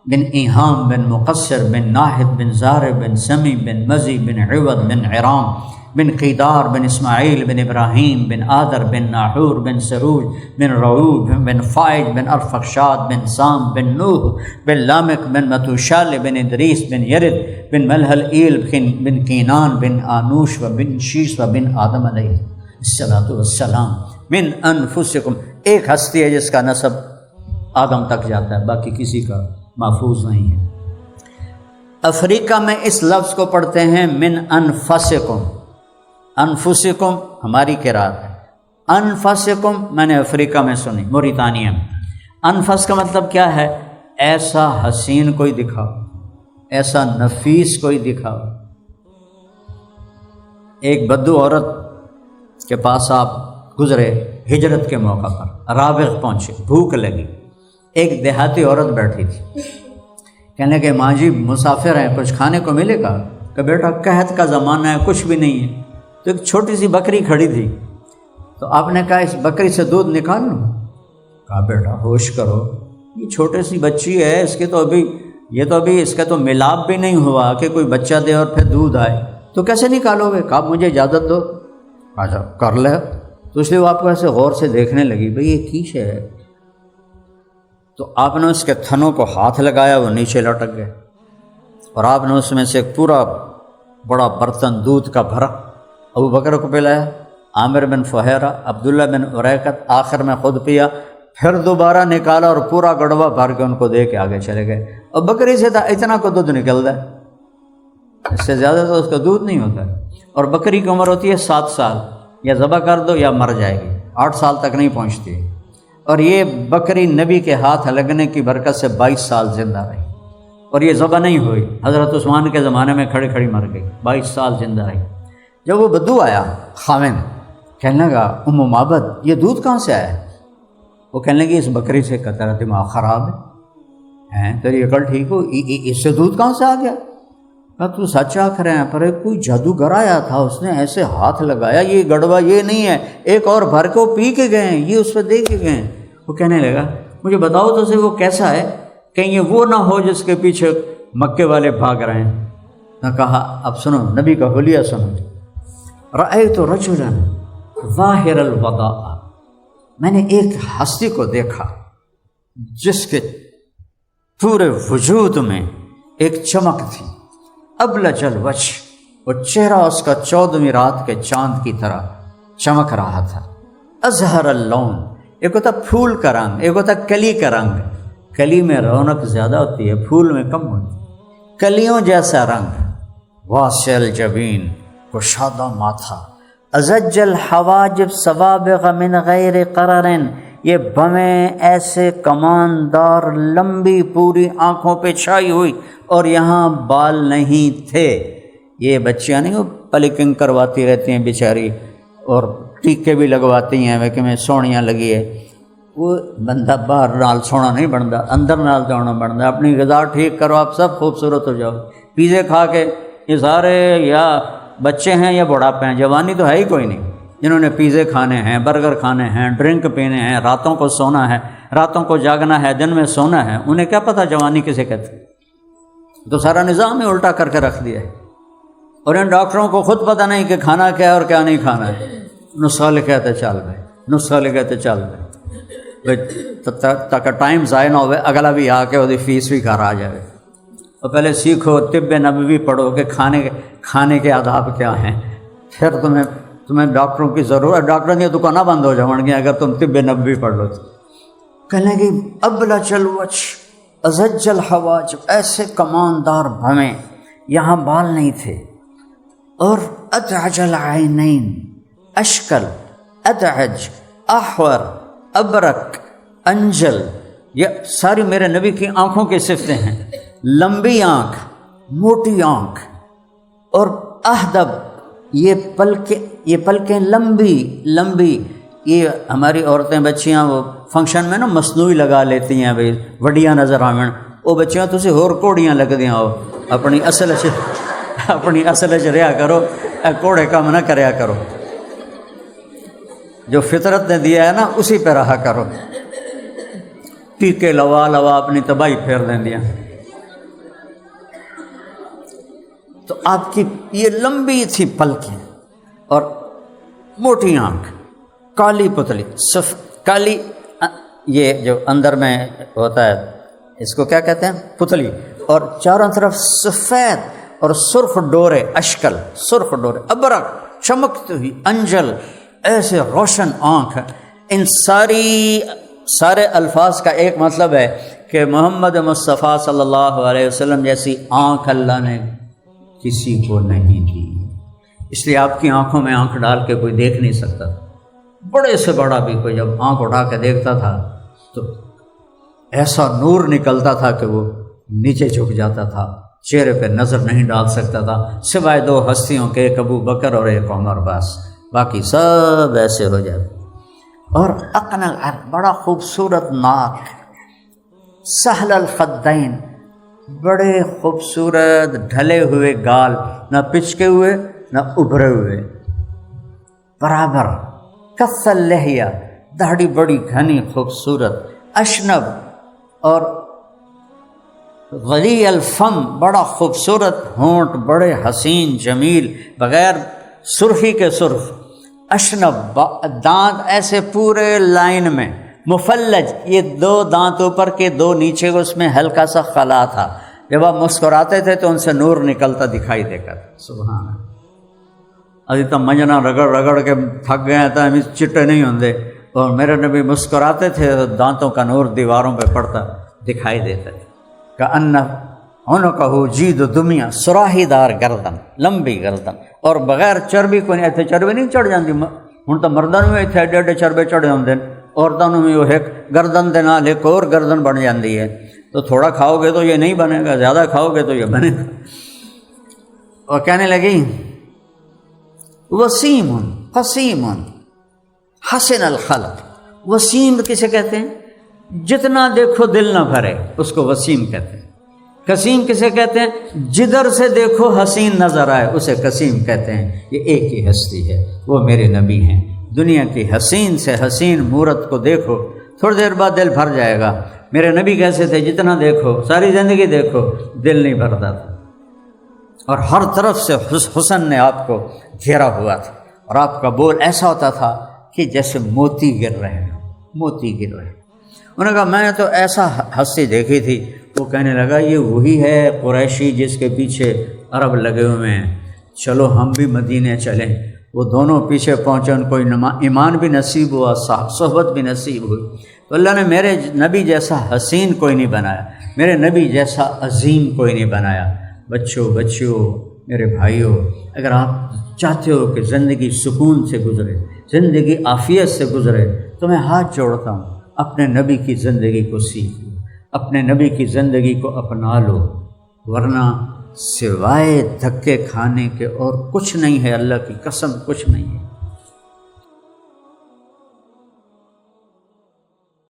بن ایہام بن مقصر بن ناحد بن زار بن سمی بن مزی بن عوض بن عرام بن قیدار بن اسماعیل بن ابراہیم بن آدر بن ناحور بن سروج بن رعوب بن فائد بن ارفخشاد بن سام بن نوح بن لامق بن متوشال بن ادریس بن یرد بن ملحل ایل بن کینان بن آنوش و بن شیش و بن آدم علیہ السلام من انفسکم. ایک ہستی ہے جس کا نسب آدم تک جاتا ہے، باقی کسی کا محفوظ نہیں ہے. افریقہ میں اس لفظ کو پڑھتے ہیں من انفسکم. انفسکم ہماری قرات ہے، انفسکم میں نے افریقہ میں سنی، موریتانیہ میں. انفس کا مطلب کیا ہے؟ ایسا حسین کوئی دکھاؤ، ایسا نفیس کوئی دکھاؤ. ایک بدو عورت کے پاس آپ گزرے ہجرت کے موقع پر، رابغ پہنچے، بھوک لگی. ایک دیہاتی عورت بیٹھی تھی، کہنے کہ ماں جی مسافر ہیں، کچھ کھانے کو ملے گا؟ کہ بیٹا قحط کا زمانہ ہے، کچھ بھی نہیں ہے. تو ایک چھوٹی سی بکری کھڑی تھی، تو آپ نے کہا اس بکری سے دودھ نکال لوں؟ کہا بیٹا ہوش کرو، یہ چھوٹی سی بچی ہے، اس کے تو ابھی اس کا تو ملاپ بھی نہیں ہوا کہ کوئی بچہ دے اور پھر دودھ آئے، تو کیسے نکالو گے؟ کہا مجھے اجازت دو. اچھا کر لے. تو اس لیے وہ آپ کو ایسے غور سے دیکھنے لگی، بھئی یہ کی شے ہے؟ تو آپ نے اس کے تھنوں کو ہاتھ لگایا، وہ نیچے لٹک گئے، اور آپ نے اس میں سے ایک پورا بڑا برتن دودھ کا بھرا ابو بکر کو پلایا، عامر بن فہیرہ، عبداللہ بن عریقت، آخر میں خود پیا، پھر دوبارہ نکالا اور پورا گڑوا بھر کے ان کو دے کے آگے چلے گئے. اور بکری سے اتنا کو دودھ نکلتا ہے، اس سے زیادہ تو اس کا دودھ نہیں ہوتا ہے. اور بکری کی عمر ہوتی ہے 7 سال، یا ذبح کر دو یا مر جائے گی، 8 سال تک نہیں پہنچتی. اور یہ بکری نبی کے ہاتھ لگنے کی برکت سے 22 سال زندہ رہی، اور یہ ذبح نہیں ہوئی. حضرت عثمان کے زمانے میں کھڑی کھڑی مر گئی، 22 سال زندہ رہی. جب وہ بدو آیا خاوند، کہنے لگا ام معبد یہ دودھ کہاں سے آیا؟ وہ کہنے لگی اس بکری سے. کہتا رہا دماغ خراب ہے، تیری عقل ٹھیک ہو، اس سے دودھ کہاں سے آ گیا؟ کہا تو سچ آکھ رہے ہیں، پر کوئی جادوگر آیا تھا، اس نے ایسے ہاتھ لگایا، یہ گڑوا یہ نہیں ہے، ایک اور بھر کو پی کے گئے ہیں، یہ اس پہ دے کے گئے ہیں. وہ کہنے لگا مجھے بتاؤ تو صحیح وہ کیسا ہے، کہیں یہ وہ نہ ہو جس کے پیچھے مکے والے بھاگ رہے ہیں. نے کہا اب سنو نبی کا حلیہ سنو. رأیت رجلا ظاہر الوضاء، میں نے ایک ہستی کو دیکھا جس کے پورے وجود میں ایک چمک تھی. ابلج الوجہ، وہ چہرہ اس کا 14ویں رات کے چاند کی طرح چمک رہا تھا. ازہر اللون، ایک ہوتا پھول کا رنگ، ایک ہوتا کلی کا رنگ. کلی میں رونق زیادہ ہوتی ہے، پھول میں کم ہوتی ہے. کلیوں جیسا رنگ. واسع الجبین، کشادہ ماتھا. ازج الحواجب سوابغ من غیر قرر، یہ بمیں ایسے کماندار لمبی پوری آنکھوں پہ چھائی ہوئی، اور یہاں بال نہیں تھے. یہ بچیاں نہیں وہ پلکنگ کرواتی رہتی ہیں بیچاری، اور ٹیکے بھی لگواتی ہیں کہ میں سونیاں لگی ہے. وہ بندہ باہر نال سونا نہیں بنتا، اندر نال سونا بنتا. اپنی غذا ٹھیک کرو، آپ سب خوبصورت ہو جاؤ. پیزے کھا کے یہ سارے یا بچے ہیں یا بڑھاپے ہیں، جوانی تو ہے ہی کوئی نہیں. جنہوں نے پیزے کھانے ہیں، برگر کھانے ہیں، ڈرنک پینے ہیں، راتوں کو سونا ہے، راتوں کو جاگنا ہے، دن میں سونا ہے، انہیں کیا پتہ جوانی کسے کہتے ہیں؟ تو سارا نظام ہی الٹا کر کے رکھ دیا ہے. اور ان ڈاکٹروں کو خود پتہ نہیں کہ کھانا کیا ہے اور کیا نہیں کھانا ہے. نسخہ لکھے تھے چل گئے، نسخہ لکھے تھے چل گئے، تاکہ ٹائم ضائع نہ ہوئے، اگلا بھی آ کے وہ فیس بھی گھر آ جائے. اور پہلے سیکھو، طب نبوی پڑھو کہ کھانے کے آداب کیا ہیں، پھر تمہیں ڈاکٹروں کی ضرورت. ڈاکٹر کی دکانیں بند ہو جاؤں گی اگر تم طب نبوی پڑھ لو تو. کہنے لگی ابلج الوجہ ازج الحواجب، ایسے کماندار بھویں، یہاں بال نہیں تھے، اور ادعج العینین، اشکل، ادعج، احور، ابرک، انجل، یہ ساری میرے نبی کی آنکھوں کی صفتیں ہیں۔ لمبی آنکھ، موٹی آنکھ، اور اہدب، یہ پلکیں لمبی، یہ ہماری عورتیں بچیاں وہ فنکشن میں نا مصنوعی لگا لیتی ہیں بھائی وڈیاں نظر آون، وہ بچیاں تسی ہور کوڑیاں لگدیاں ہو، اپنی اصل چ رہا کرو، اے کوڑے کام نہ کریا کرو، جو فطرت نے دیا ہے نا اسی پہ رہا کرو، ٹیکے لوا اپنی تباہی پھیر دیں دیا۔ تو آپ کی یہ لمبی تھی پلکیں اور موٹی آنکھ، کالی پتلی، کالی، یہ جو اندر میں ہوتا ہے اس کو کیا کہتے ہیں، پتلی، اور چاروں طرف سفید اور سرخ ڈورے، اشکل، سرخ ڈورے، ابرق، چمکتی ہوئی، انجل، ایسے روشن آنکھ۔ ان سارے الفاظ کا ایک مطلب ہے کہ محمد مصطفیٰ صلی اللہ علیہ وسلم جیسی آنکھ اللہ نے کسی کو نہیں دی، اس لیے آپ کی آنکھوں میں آنکھ ڈال کے کوئی دیکھ نہیں سکتا۔ بڑے سے بڑا بھی کوئی جب آنکھ اٹھا کے دیکھتا تھا تو ایسا نور نکلتا تھا کہ وہ نیچے جھک جاتا تھا، چہرے پہ نظر نہیں ڈال سکتا تھا، سوائے دو ہستیوں کے، ایک ابو بکر اور ایک عمر، بس باقی سب ایسے ہو جاتے۔ اور اقن العرق، بڑا خوبصورت ناک، سہل الخدین، بڑے خوبصورت ڈھلے ہوئے گال، نہ پچکے ہوئے نہ ابھرے ہوئے، برابر، کث اللحیہ، داڑھی بڑی گھنی خوبصورت، اشنب، اور غلی الفم، بڑا خوبصورت ہونٹ، بڑے حسین جمیل، بغیر سرخی کے سرخ، اشنب، دانت ایسے پورے لائن میں، مفلج، یہ دو دانت اوپر کے دو نیچے کو، اس میں ہلکا سا خلا تھا، جب آپ مسکراتے تھے تو ان سے نور نکلتا دکھائی دے کر، سبحان اللہ۔ ابھی تو منجنا رگڑ کے تھک گئے تو ہمیں چٹے نہیں ہوندے، اور میرے نبی مسکراتے تھے تو دانتوں کا نور دیواروں پہ پڑتا دکھائی دیتا تھا، کأنہ جید دمیا، سراہی دار گردن، لمبی گردن، اور بغیر چربی کو نہیں، ایتھے چربی نہیں چڑھ جاتی، ہوں تو مردوں میں ایتھے ایڈے ایڈے چربے چڑھے ہوندے، عورتوں میں وہ ایک گردن دے نال ایک اور گردن بن جاتی ہے، تو تھوڑا کھاؤ گے تو یہ نہیں بنے گا، زیادہ کھاؤ گے تو یہ بنے گا۔ اور کہنے لگی وسیم قسیم حسن الخلق، وسیم کسے کہتے ہیں؟ جتنا دیکھو دل نہ بھرے، اس کو وسیم کہتے ہیں۔ قسیم کسے کہتے ہیں؟ جدھر سے دیکھو حسین نظر آئے اسے قسیم کہتے ہیں۔ یہ ایک ہی ہستی ہے، وہ میرے نبی ہیں۔ دنیا کی حسین سے حسین مورت کو دیکھو، تھوڑی دیر بعد دل بھر جائے گا۔ میرے نبی کیسے تھے؟ جتنا دیکھو، ساری زندگی دیکھو، دل نہیں بھرتا تھا، اور ہر طرف سے حسن نے آپ کو گھیرا ہوا تھا، اور آپ کا بول ایسا ہوتا تھا کہ جیسے موتی گر رہے ہیں، موتی گر رہے ہیں۔ انہوں نے کہا میں نے تو ایسا ہستی دیکھی تھی۔ وہ کہنے لگا یہ وہی ہے قریشی جس کے پیچھے عرب لگے ہوئے ہیں، چلو ہم بھی مدینے چلیں۔ وہ دونوں پیچھے پہنچے، ان کو ایمان بھی نصیب ہوا، صحبت بھی نصیب ہوئی۔ تو اللہ نے میرے نبی جیسا حسین کوئی نہیں بنایا، میرے نبی جیسا عظیم کوئی نہیں بنایا۔ بچوں میرے بھائیوں، اگر آپ چاہتے ہو کہ زندگی سکون سے گزرے، زندگی عافیت سے گزرے، تو میں ہاتھ جوڑتا ہوں، اپنے نبی کی زندگی کو سیکھ لو، اپنے نبی کی زندگی کو اپنا لو، ورنہ سوائے دھکے کھانے کے اور کچھ نہیں ہے، اللہ کی قسم کچھ نہیں ہے۔